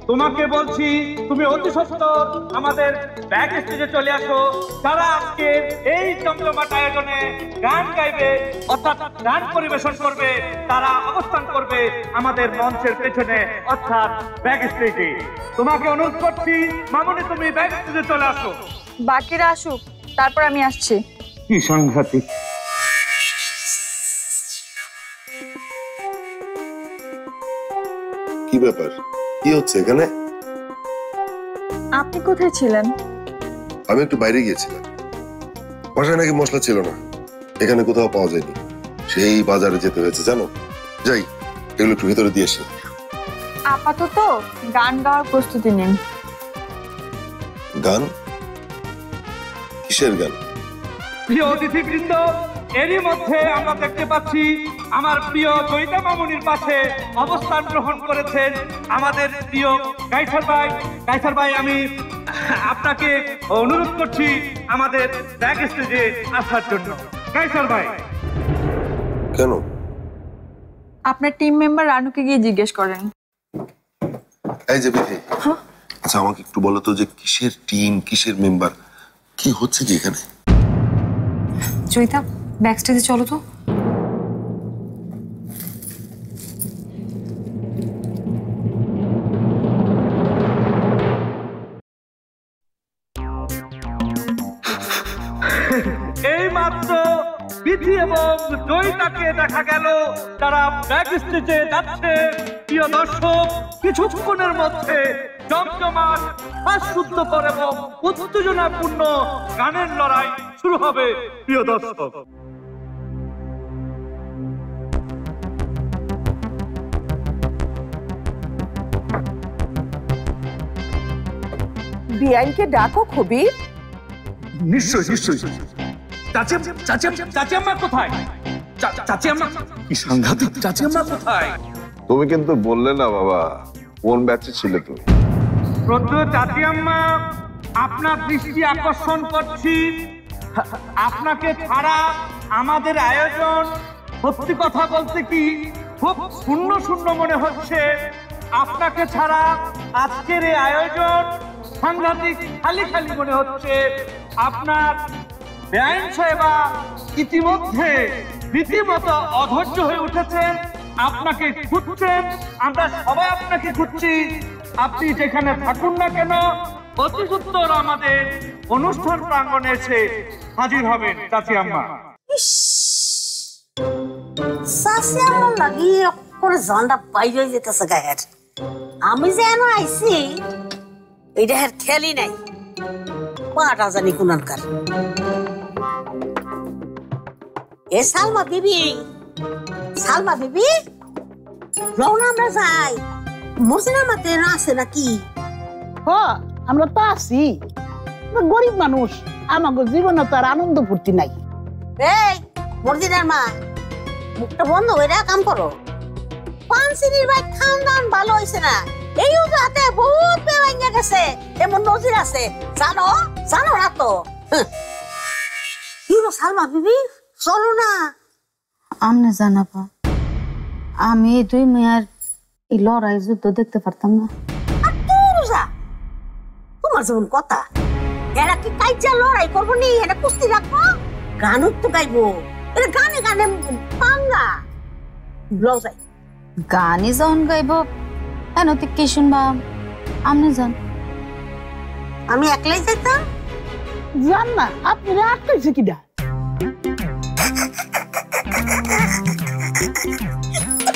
N: তোমাকে বলছি তুমি অতি সত্বর আমাদের ব্যাক স্টেজে চলে আসো। যারা আজকে এই জমজমাট আয়োজনে গান গাইবে অর্থাৎ গান পরিবেশন করবে তারা অবস্থান করবে আমাদের মঞ্চের পেছনে অর্থাৎ ব্যাক স্টেজে। তোমাকে অনুরোধ করছি মামুনি, তুমি ব্যাক স্টেজে চলে আসো।
H: বাকিরা আসুক, তারপর আমি আসছি।
N: কি সাংঘাতিক!
F: কি ব্যাপার, কি হচ্ছে এখানে?
H: আপনি কোথায় ছিলেন?
F: আমি একটু বাইরে গিয়েছিলাম, বাসায় নাকি মশলা ছিল না, এখানে কোথাও পাওয়া যায়নি, সেই বাজারে যেতে হয়েছে জানো। যাই, এগুলো একটু ভিতরে দিয়ে এসে।
H: আপাতত গান গাওয়ার প্রস্তুতি নিন,
F: গান? কিসের গান?
N: প্রিয় অতিথিবৃন্দ, এরই মধ্যে আমরা দেখতে পাচ্ছি আমার প্রিয় জয়িতা মামুনির পাশে অবস্থান গ্রহণ করেছেন আমাদের প্রিয় কাইসার ভাই। কাইসার ভাই, আমি আপনাকে অনুরোধ করছি আমাদের ব্যাক স্টেজে আসার জন্য। কাইসার ভাই।
F: কেন?
C: আপনার টিম মেম্বার রানুকে গিয়ে জিজ্ঞেস করেন।
F: এই যে বিধি, আচ্ছা আমাকে একটু বলো তো যে কিসের টিম, কিসের মেম্বার, কি হচ্ছে কি এখানে?
H: জয়িতা, ব্যাক স্টেজে চলো তো।
N: এই মাত্র বিধি এবং জয়িতাকে দেখা গেল তারা ব্যাক স্টেজে যাচ্ছে। প্রিয় দর্শক, কিছুক্ষণের মধ্যে জমজমাট, শ্বাসরুদ্ধকর এবং উত্তেজনাপূর্ণ গানের লড়াই শুরু হবে। প্রিয় দর্শক,
A: বিআইনকে ডাকো কবির।
N: নিশ্চয় নিশ্চয়। চাচিয়াম্মা কোথায়? চাচিয়াম্মা কি সাংঘাতিক! চাচিয়াম্মা কোথায়?
F: তুমি কিন্তু বললে না বাবা কোন ব্যাচে ছিলে তুমি।
N: শ্রদ্ধেয় চাচিয়াম্মা, আপনার দৃষ্টি আকর্ষণ করছি। আপনাকে ছাড়া আমাদের আয়োজন সত্যি কথা বলতে কি খুব শূন্য শূন্য মনে হচ্ছে। আপনাকে ছাড়া আজকের এই আয়োজন সাংঘাতিক খালি খালি মনে হচ্ছে। আপনার বেআইন সাহেবা ইতিমধ্যে রীতিমতো অধৈর্য হয়ে উঠেছেন, আপনাকে খুঁজছেন। আমরা সবাই আপনাকে খুঁজছি। আপনি যেখানে থাকুন না কেন অতি সত্বর আমাদের অনুষ্ঠান প্রাঙ্গণে এসে হাজির হবেন। চাচিয়াম্মা,
K: চাচিয়াম্মা লাগি করে জানটা পাই হয়ে যেতেছে গায়ের। আমি যে এনে আইছি এইটা হের খেয়ালই নাই। পাটা জানি কোনানকার। এ সালমা বিবি, সালমা বিবি, রওনা আমরা যাই। মর্জিনা মাতে না আছে নাকি?
S: আমরা তো আছি, গরিব মানুষ, আমাকে জীবনে তো আর আনন্দ ফুর্তি নাই।
K: এই মর্জিনার মা, মুখটা বন্ধ হয়ে কাম করো। পানসিনির ভাই খাওয়ান দাওয়ান ভালো হয়েছে না? এই হাতে বহুত বেবাইয়া গেছে, এমন নজির আছে। জানো জানো না তো? কি গো সালমা বিবি, চলো না।
I: আমনে জানাবা, আমি এই দুই মেয়ের এই লড়াই যুদ্ধ দেখতে পারতাম না।
K: তোমার যেমন কথা, এরা কি কাইজা লড়াই করবো নি? এটা কুস্তি রাখবো, গানও তো গাইবো। এটা গানে গানে পাঙ্গা ব্লাউজ।
I: গানই যখন গাইব এনতে কি শুনবা? আমনে যান।
K: আমি একলাই যাইতাম।
S: জান না, আপনি আটকাইছে কিনা?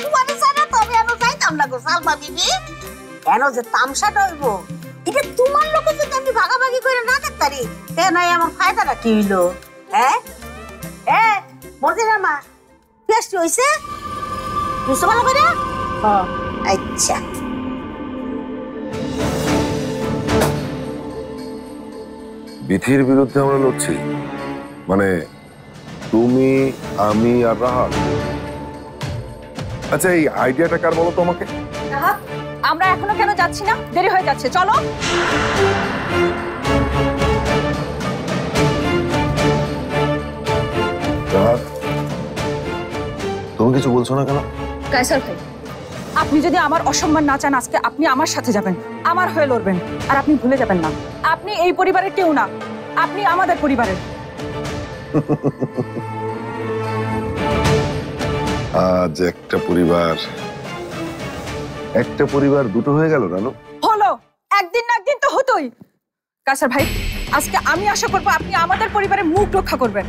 K: তোমারে জানা তো আমি এনো যাইতাম না গো সালমা বিবি। এনো যে তামসাটা হইব, এটা তোমার লোকে যদি আমি ভাগাভাগি করে না দেখতে পারি, কেন আমার ফায়দাটা কি হইলো? হ্যাঁ মর্জিনার মা, পেস্ট হইছে? বুঝতে ভালো করে? আচ্ছা,
F: বিধির বিরুদ্ধে আমরা লড়ছি মানে তুমি, আমি আর রাহাত। আচ্ছা এই আইডিয়াটা কার বলো তো আমাকে?
H: আমরা এখনো কেন যাচ্ছি না? দেরি হয়ে যাচ্ছে, চলো।
F: রাহাত, তুমি কিছু বলছো না কেন?
H: কায়সার ভাই, আপনি যদি আমার অসম্মান না চান, আজকে আপনি আমার সাথে যাবেন, আমার হয়ে লড়বেন। আর আপনি ভুলে যাবেন না, আপনি এই পরিবারের কেউ না, আপনি আমাদের পরিবারের।
F: আজ একটা পরিবার দুটো হয়ে গেল রানু।
H: হলো, একদিন না একদিন তো হতোই। কায়সার ভাই, আজকে আমি আশা করবো আপনি আমাদের পরিবারের মুখ রক্ষা করবেন।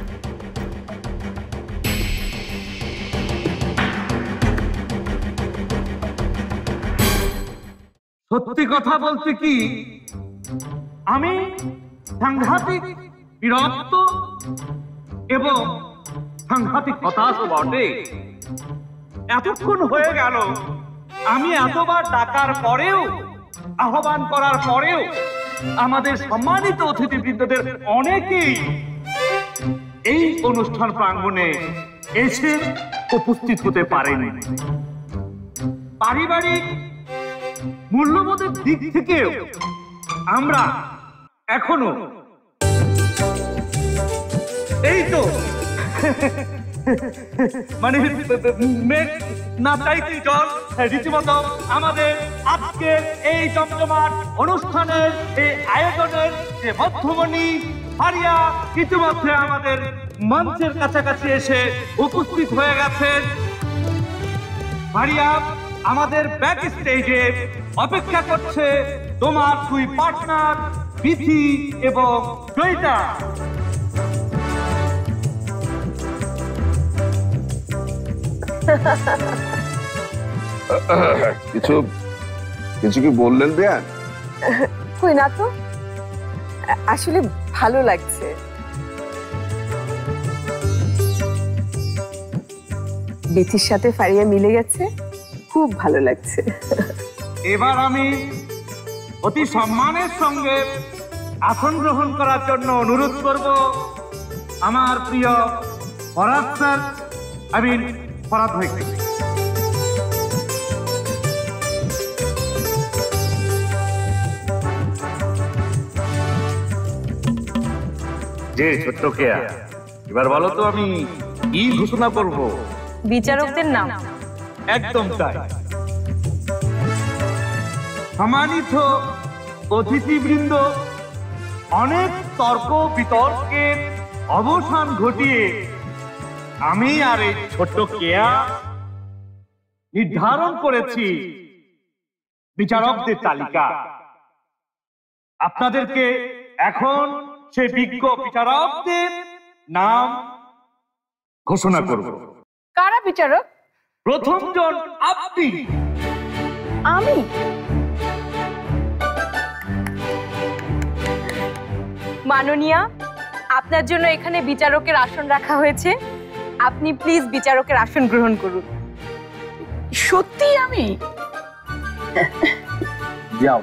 N: সত্যি কথা বলতে কি আমি সাংঘাতিক বিরক্ত এবং সাংঘাতিক হতাশ বটে। এতক্ষণ হয়ে গেল আমি এতবার ডাকার পরেও, আহ্বান করার পরেও আমাদের সম্মানিত অতিথিবৃন্দদের অনেকেই এই অনুষ্ঠান প্রাঙ্গণে এসে উপস্থিত হতে পারেনি। পারিবারিক মূল্যবোধের দিক থেকেও আমরা এখনো এই তো মানে মেঘ না চাইতেই জল রীতিমতো আমাদের আজকের এই জমজমাট অনুষ্ঠানের এই আয়োজনের যে মধ্যমণি ফারিয়া ইতিমধ্যে আমাদের মঞ্চের কাছাকাছি এসে উপস্থিত হয়ে গেছেন। ফারিয়া আমাদের ব্যাক স্টেজে অপেক্ষা করছে তোমার দুই পার্টনার বিথি এবং জয়িতা।
F: কিছু কিছু কি বললেন বেয়ান?
A: কই না তো, আসলে ভালো লাগছে। বিথির সাথে ফারিয়া মিলে গেছে, খুব ভালো লাগছে।
N: এবার আমি অতি সম্মানের সঙ্গে আসন গ্রহণ করার জন্য অনুরোধ করব আমার প্রিয় ফরাদ স্যার, ফরাদ ভাইকে। যে ছোট্ট কেয়া, এবার বলো তো আমি কি ঘোষণা করব?
Q: বিচারকদের নাম।
N: একদম তাই। সম্মানিত অতিথিবৃন্দ, অনেক তর্ক বিতর্কের অবসান ঘটিয়ে আমি আর এই ছোট্ট কেয়া নির্ধারণ করেছি বিচারকদের তালিকা। আপনাদেরকে এখন সেই বিজ্ঞ বিচারকদের নাম ঘোষণা করব।
P: কারা বিচারক?
N: প্রথম জন আপনি।
P: আমি?
Q: মাননীয়া, আপনার জন্য এখানে বিচারকের আসন রাখা হয়েছে। আপনি প্লিজ বিচারকের আসন গ্রহণ করুন।
P: সত্যি আমি?
N: যাও।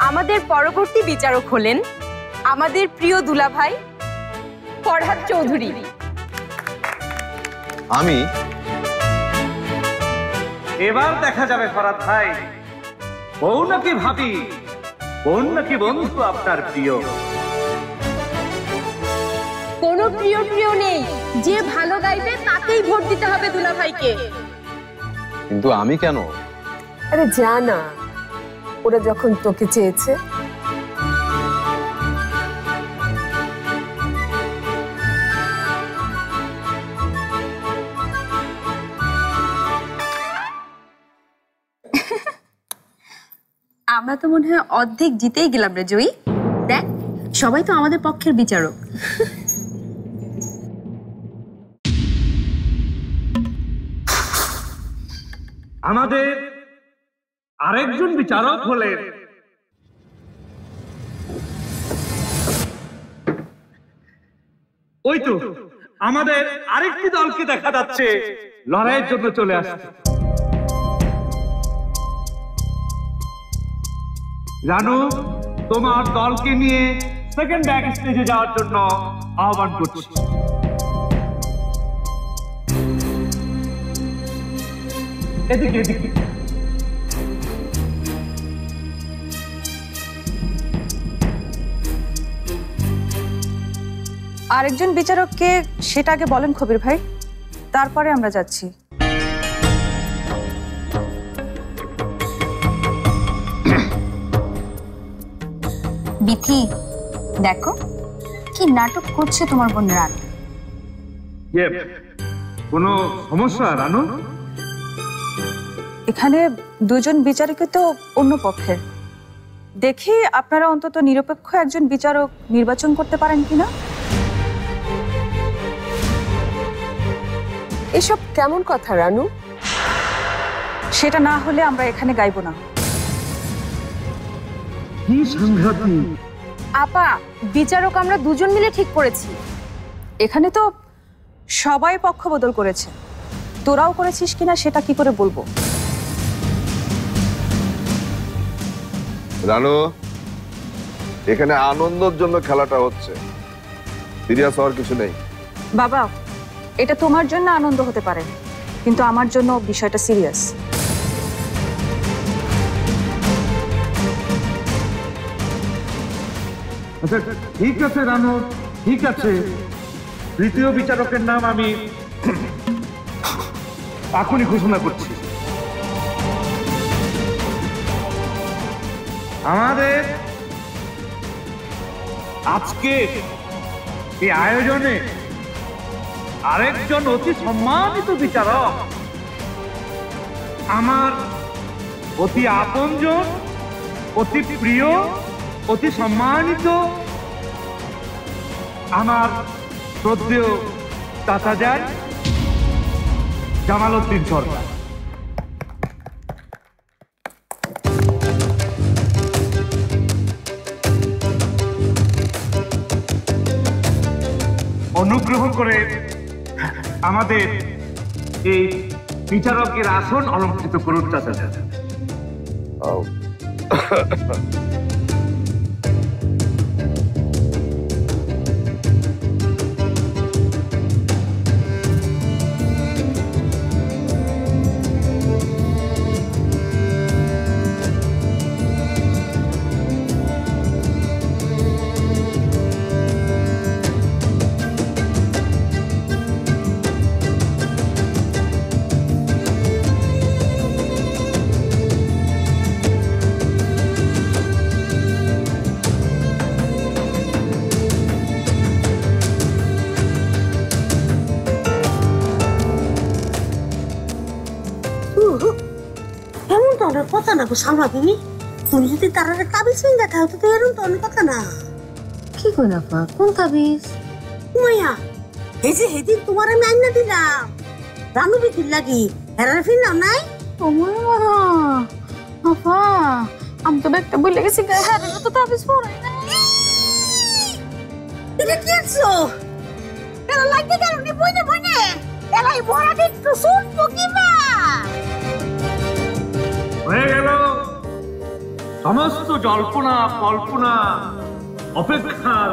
Q: আমাদের পরবর্তী বিচারক হলেন আমাদের প্রিয় দুলাভাই ফরহাদ চৌধুরী।
D: আমি?
N: এবার দেখা যাবে ফরহাদ ভাই, বউ নাকি ভাবি, বোন নাকি বন্ধু আপনার প্রিয়?
Q: কোনো প্রিয় প্রিয় নেই, যে ভালো গাইবে তাকেই ভোট দিতে হবে দুলাভাইকে।
D: কিন্তু আমি কেন?
A: আরে যা না, ওরা যখন তোকে চেয়েছে।
B: আমরা তো মনে হয় অর্ধেক জিতেই গেলাম রে জয়ী। দেখ, সবাই তো আমাদের পক্ষের বিচারক।
N: আমাদের আরেকজন বিচারক হলেন ওই তো আমাদের আরেকটি দলকে দেখা যাচ্ছে লড়াইয়ের জন্য চলে আসছে। রানু, তোমার দলকে নিয়ে সেকেন্ড ব্যাক স্টেজে যাওয়ার জন্য আহ্বান করছি। এদিকে এদিকে।
H: আরেকজন বিচারককে সেটা আগে বলেন কবির ভাই, তারপরে আমরা যাচ্ছি।
B: বিথি, দেখো কি নাটক করছে তোমার বোন রাত।
N: কোনো সমস্যা রানু?
H: এখানে দুজন বিচারকই তো অন্য পক্ষের, দেখি আপনারা অন্তত নিরপেক্ষ একজন বিচারক নির্বাচন করতে পারেন কিনা।
A: এসব কেমন কথা রানু?
H: সেটা না হলে আমরা এখানে গাইব না।
N: কি সাংঘাতিক!
Q: আপা, বিচারক আমরা দুজন মিলে ঠিক করেছি।
H: এখানে তো সবাই পক্ষ বদল করেছে, তোরাও করেছিস কিনা সেটা কি করে বলবো?
F: রানু, এখানে আনন্দের জন্য খেলাটা হচ্ছে, সিরিয়াস হওয়ার কিছু নেই।
H: বাবা, এটা তোমার জন্য আনন্দ হতে পারে, কিন্তু আমার জন্য বিষয়টা সিরিয়াস।
N: আচ্ছা ঠিক আছে রানু, ঠিক আছে। তৃতীয় বিচারকের নাম আমি এখনই ঘোষণা করছি। আমাদের আজকে এই আয়োজনে আরেকজন অতি সম্মানিত বিচারক, আমার অতি আপনজন, অতি প্রিয়, অতি সম্মানিত আমার শ্রদ্ধেয় চাচাজান জামাল উদ্দিন সরকার। অনুগ্রহ করে আমাদের এই বিচারকের আসন অলঙ্কৃত করুন চাচাজান।
K: এমন তো অনেক কথা না গো সালমা বিবি, তুমি যদি তার তাবিজ ভেঙে খাও তো এরকম তো অনেক কথা না।
I: কি কই না পা, কোন তাবিজ?
K: মাইয়া, এই যে সেদিন তোমার আমি আইনা দিলাম রানু বিটির লাগি, হেরার ফিরলাম নাই।
I: ও মা, আপা আমি তো একটা বলে গেছি, হ্যাঁ তো তাবিজ পড়াই না।
K: এটা কি আছো? এরা লাগতে গেল নি বইনে বইনে, এলাই বড় একটু শুনবো কি মা?
N: হয়ে গেল সমস্ত জল্পনা কল্পনা, অপেক্ষার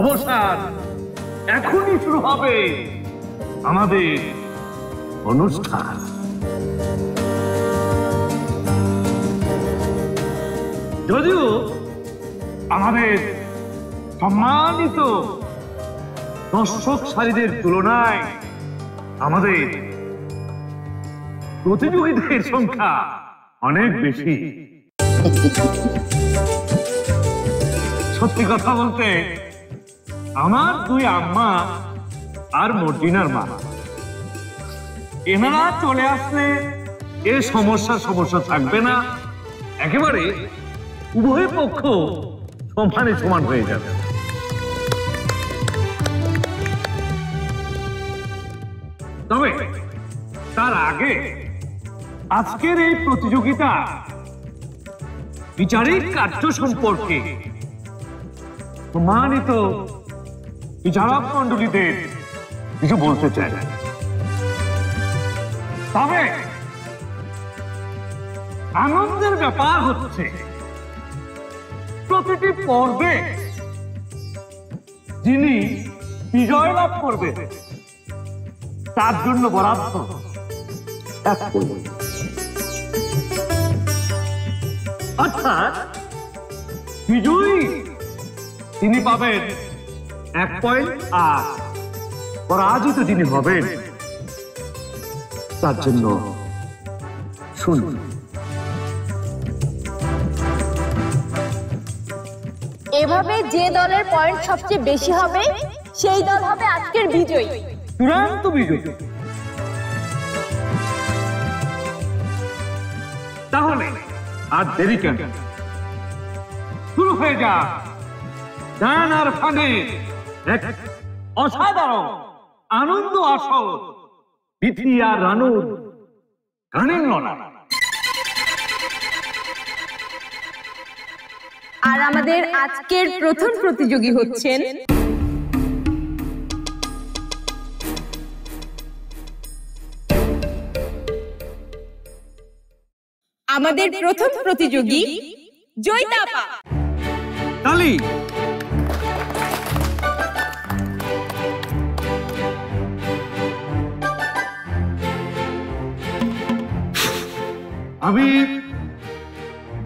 N: অবসান। এখনই শুরু হবে আমাদের অনুষ্ঠান। যদিও আমাদের সম্মানিত দর্শক সারিদের তুলনায় আমাদের প্রতিযোগীদের সংখ্যা অনেক বেশি। সত্যি কথা বলতে আমার দুই আম্মা আর মর্জিনার মা, এনারা চলে আসলে এ সমস্যা থাকবে না, একেবারে উভয় পক্ষ সমানে সমান হয়ে যাবে। তবে তার আগে আজকের এই প্রতিযোগিতা বিচারিক কার্য সম্পর্কে সম্মানিত বিচারক মন্ডলীদের কিছু বলতে চাই। তবে আনন্দের ব্যাপার হচ্ছে প্রতিটি পর্বে যিনি বিজয় লাভ করবে তার জন্য বরাদ্দ অর্থাৎ বিজয়ী তিনি পাবেন 1 পয়েন্ট, আর পরাজিত যিনি হবেন তার জন্য শুনুন।
Q: এভাবে যে দলের পয়েন্ট সবচেয়ে বেশি হবে সেই দল হবে আজকের বিজয়ী,
N: চূড়ান্ত বিজয়ী। তাহলে আর দেরি কেন, হয়ে যাক গান আর ফানে এক অসাধারণ আনন্দ আসর বিথি আর রানুর গানের লড়াই।
Q: আর আমাদের আজকের প্রথম প্রতিযোগী হচ্ছেন জয়িতা আপা।
N: তালি। আমি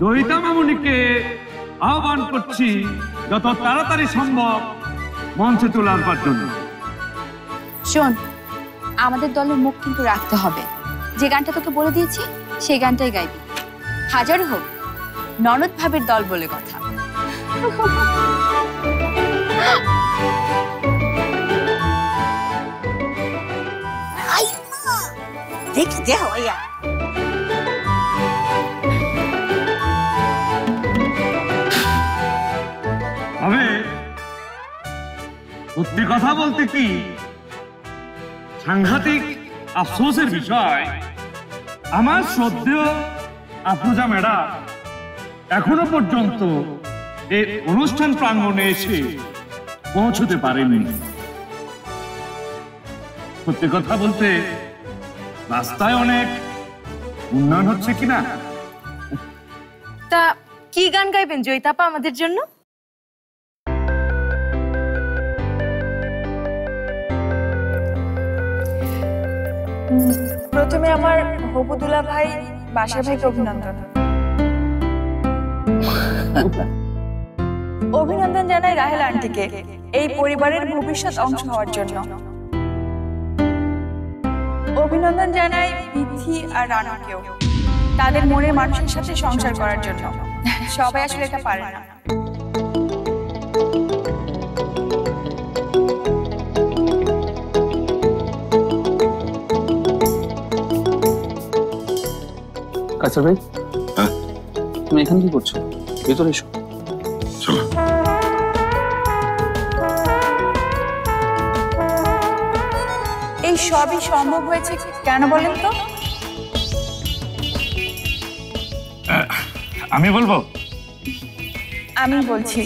N: জয়িতা মামুনিকে আহ্বান করছি যত তাড়াতাড়ি সম্ভব মঞ্চে তোলার জন্য।
H: শোন, আমাদের দলের মুখ কিন্তু রাখতে হবে। যে গানটা তোকে বলে দিয়েছি সেই গানটাই গাইবি, হাজার হোক ননদ ভাবের দল বলে কথা।
K: দেখতে হইয়া
N: তবে সত্যি কথা বলতে কি সাংঘাতিক আফসোসের বিষয়, আমার শ্রদ্ধেয় আফরোজা ম্যাডাম এখনো পর্যন্ত এই অনুষ্ঠান প্রাঙ্গণে এসে পৌঁছতে পারেনি। সত্যি কথা বলতে রাস্তায় অনেক উন্নয়ন হচ্ছে কিনা।
Q: তা কি গান গাইবেন জয়িতা আপা আমাদের জন্য?
H: প্রথমে আমার হবুদুল্লাহ ভাই বাসার ভাইকে অভিনন্দন। অভিনন্দন জানাই রাহেল আন্টিকে এই পরিবারের ভবিষ্যৎ অংশ হওয়ার জন্য। অভিনন্দন জানাই বিথি আর রানুকেও তাদের মনের মানুষের সাথে সংসার করার জন্য। সবাই আসলে এটা পারে না।
L: কাছার ভাই, তুমি এখানে কি করছো? ভেতরে এসো।
F: চলো।
H: এই সবই সম্ভব হয়েছে কেন বলেন তো?
N: আমি বলবো?
H: আমি বলছি,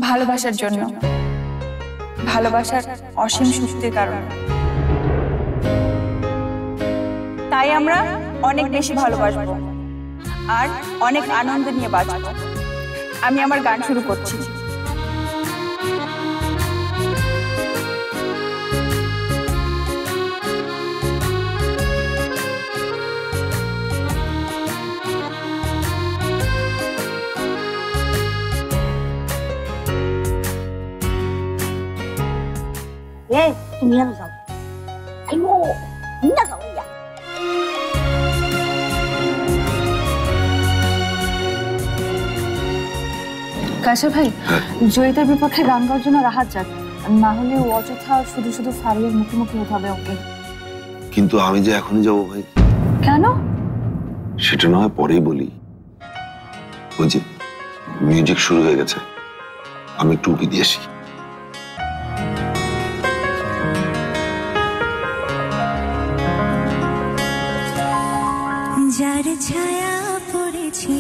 H: ভালোবাসার জন্য, ভালোবাসার অসীম শক্তির কারণে। তাই আমরা অনেক বেশি ভালোবাসবো আর অনেক আনন্দ নিয়ে বাঁচবো। আমি আমার গান শুরু করছি।
K: তুমি আর যাও। আইও না যাও ইয়া।
H: কাশা ভাই, জয়িতার বিপক্ষে গান গাওয়ার জন্য রাহাত যাক, না হলে অযথা শুধু শুধু ফারিয়ার মুখোমুখি হতে হবে ওকে।
F: কিন্তু আমি যে এখনই যাবো ভাই।
H: কেন?
F: সেটা না হয় পরেই বলি। ওই যে মিউজিক শুরু হয়ে গেছে, আমি একটু উকি দিয়ে আসি।
M: যার ছায়া পড়েছি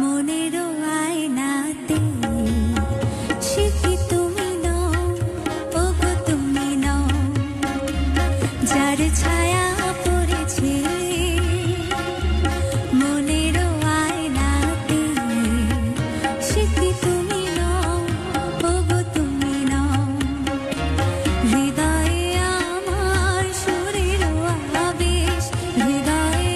M: মনের আয়নাতে, সে কি তুমি নও, ওগো তুমি নও। যার ছায়া পড়েছি মনের আয়নাতে, সে কি তুমি নও, ওগো তুমি নও। হৃদয়ে আমার সুরের আবেশ, হৃদয়ে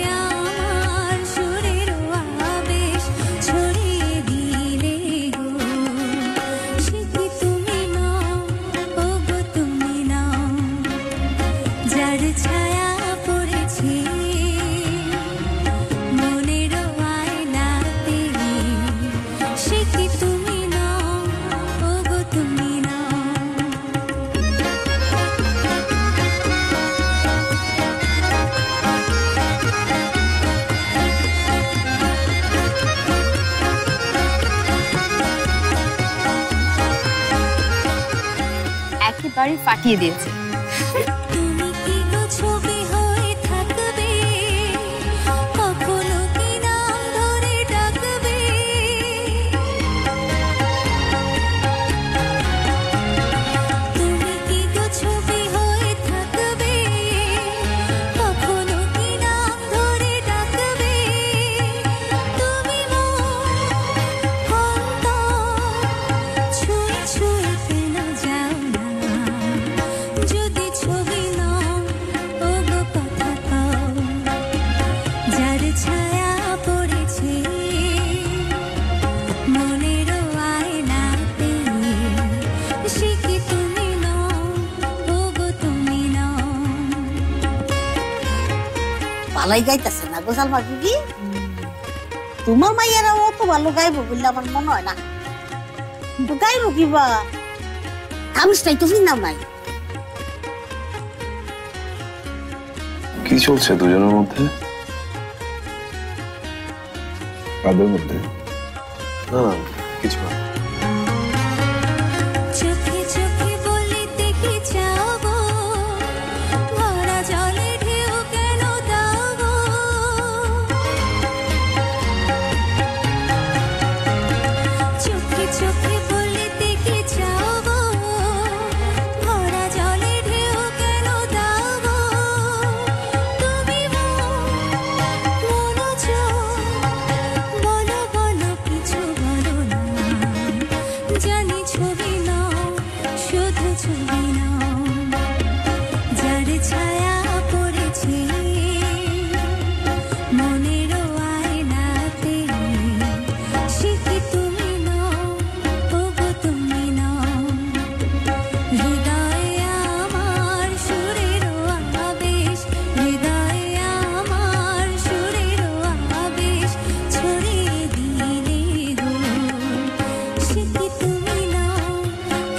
Q: আমি ফাটিয়ে দিয়েছি।
M: তুমি কি গো ছবি হয়ে থাকবে, কখনো কি নাম ধরে ডাকবে, তুমি কি গো ছবি হয়ে থাকবে, কখনো কি নাম ধরে ডাকবে, তুমি ছুঁয়ে ছুঁয়ে কেন যাও না, যদি ছবি নাও ওগো কথা কও, যার ছায়া পড়েছে মনের আয়নাতে, সে কি তুমি নও ওগো তুমি নও।
K: পালাই গাইতেছে না গো সালমা বিবি, তোমার মাইয়ারা অত ভালো গাইবো বললে আমার মনে হয় না। কিন্তু গাইবো কিবা কামিজটাই তো চিন্তাম নাই।
D: কি চলছে দুজনের মধ্যে? কাদের মধ্যে? না না কিছু না।
M: চোখে চোখে বলিতে কি চাও গো, ভরা জলে ঢেউ কেন দাও গো, চোখে চোখে বলিতে কি চাও গো, ভরা জলে ঢেউ কেন দাও গো, তুমি মনোযোগ বলো বলো কিছু বলো না, জানি ছবি নাও শুধু ছবি নাও, যার ছায়া পড়েছে মনের আয়নাতে, সে কি তুমি নও ওগো তুমি নও, হৃদয়ে আমার সুরের আবেশ, হৃদয়ে আমার সুরের আবেশ ছড়িয়ে দিলে গো, সে কি তুমি নও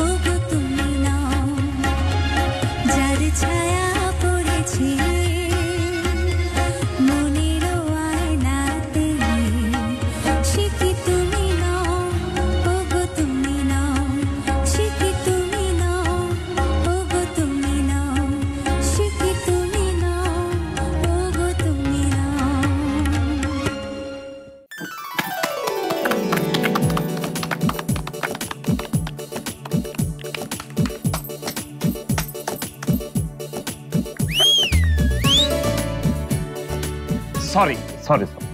M: ওগো তুমি নও, যার ছায়া পড়েছে মনের আয়নাতে, সে কি তুমি নও ওগো তুমি নও, সে কি তুমি নও ওগো তুমি নও, সে কি তুমি নও ওগো তুমি নও।
N: Sorry sorry sorry.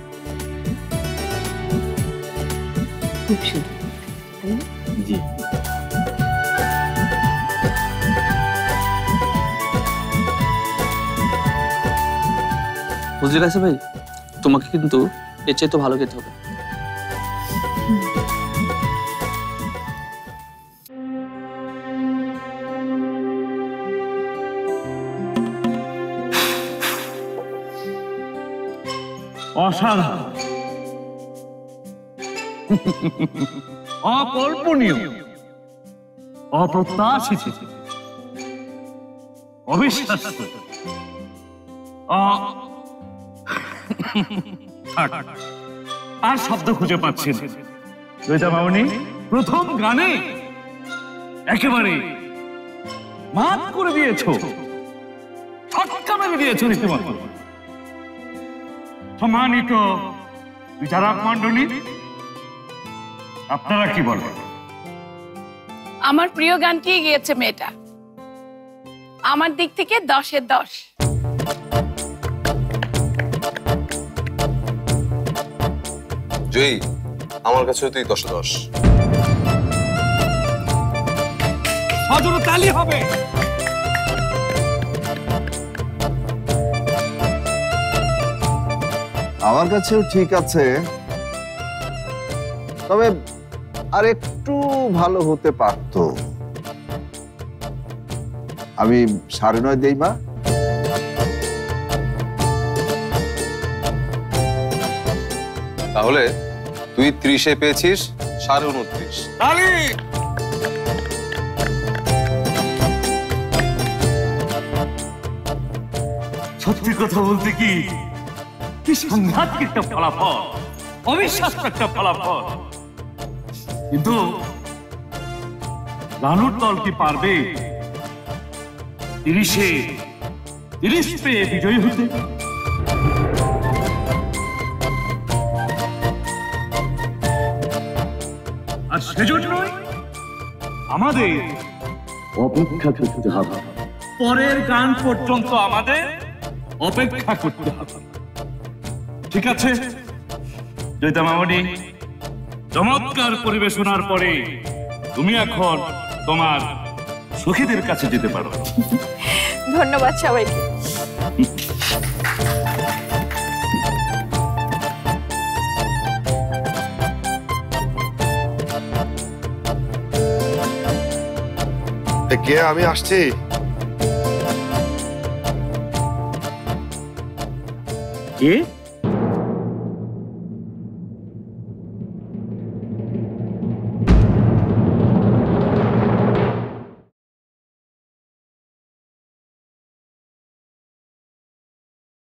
A: খুব সুন্দর
L: জি বুঝলে গেছে ভাই, তোমাকে কিন্তু এর চেয়ে তো ভালো খেতে হবে।
N: অসাধারণ, অকল্পনীয়, অপ্রত্যাশিত, অবিশ্বাস্য, আর শব্দ খুঁজে পাচ্ছি না। ললিতা মামনি প্রথম গানে একেবারে মাত করে দিয়েছো, ছক্কা মেরে দিয়েছো রীতিমতো। সম্মানিত বিচারক মণ্ডলী, আপনারা কি বলেন?
P: আমার প্রিয় গানটি গিয়েছে মেয়েটা, আমার দিক থেকে 10-এ 10।
D: জয়ী, আমার কাছে তুই 10-এ 10।
N: সজোরে তালি হবে।
O: আমার কাছেও ঠিক আছে, তবে আর একটু ভালো হতে পারতো। আমি 9.5 দেই মা।
D: তাহলে তুই 30-এ পেয়েছিস 29.5।
N: তালি। সত্যি কথা বলতে কি সাংঘাতিক একটা ফলাফল, অবিশ্বাস্য একটা ফলাফল। কিন্তু রানুর দল কি পারবে 30 পেয়ে বিজয়ী হতে। আর সেজন্যই আমাদের অপেক্ষা করতে হবে, পরের গান পর্যন্ত আমাদের অপেক্ষা করতে হবে। ঠিক আছে জয়িতা মামনি, চমৎকার পরিবেশনার পরে তুমি এখন তোমার সখীদের কাছে যেতে পারো।
C: ধন্যবাদ সবাইকে।
F: কে? আমি আসছি।
N: কে?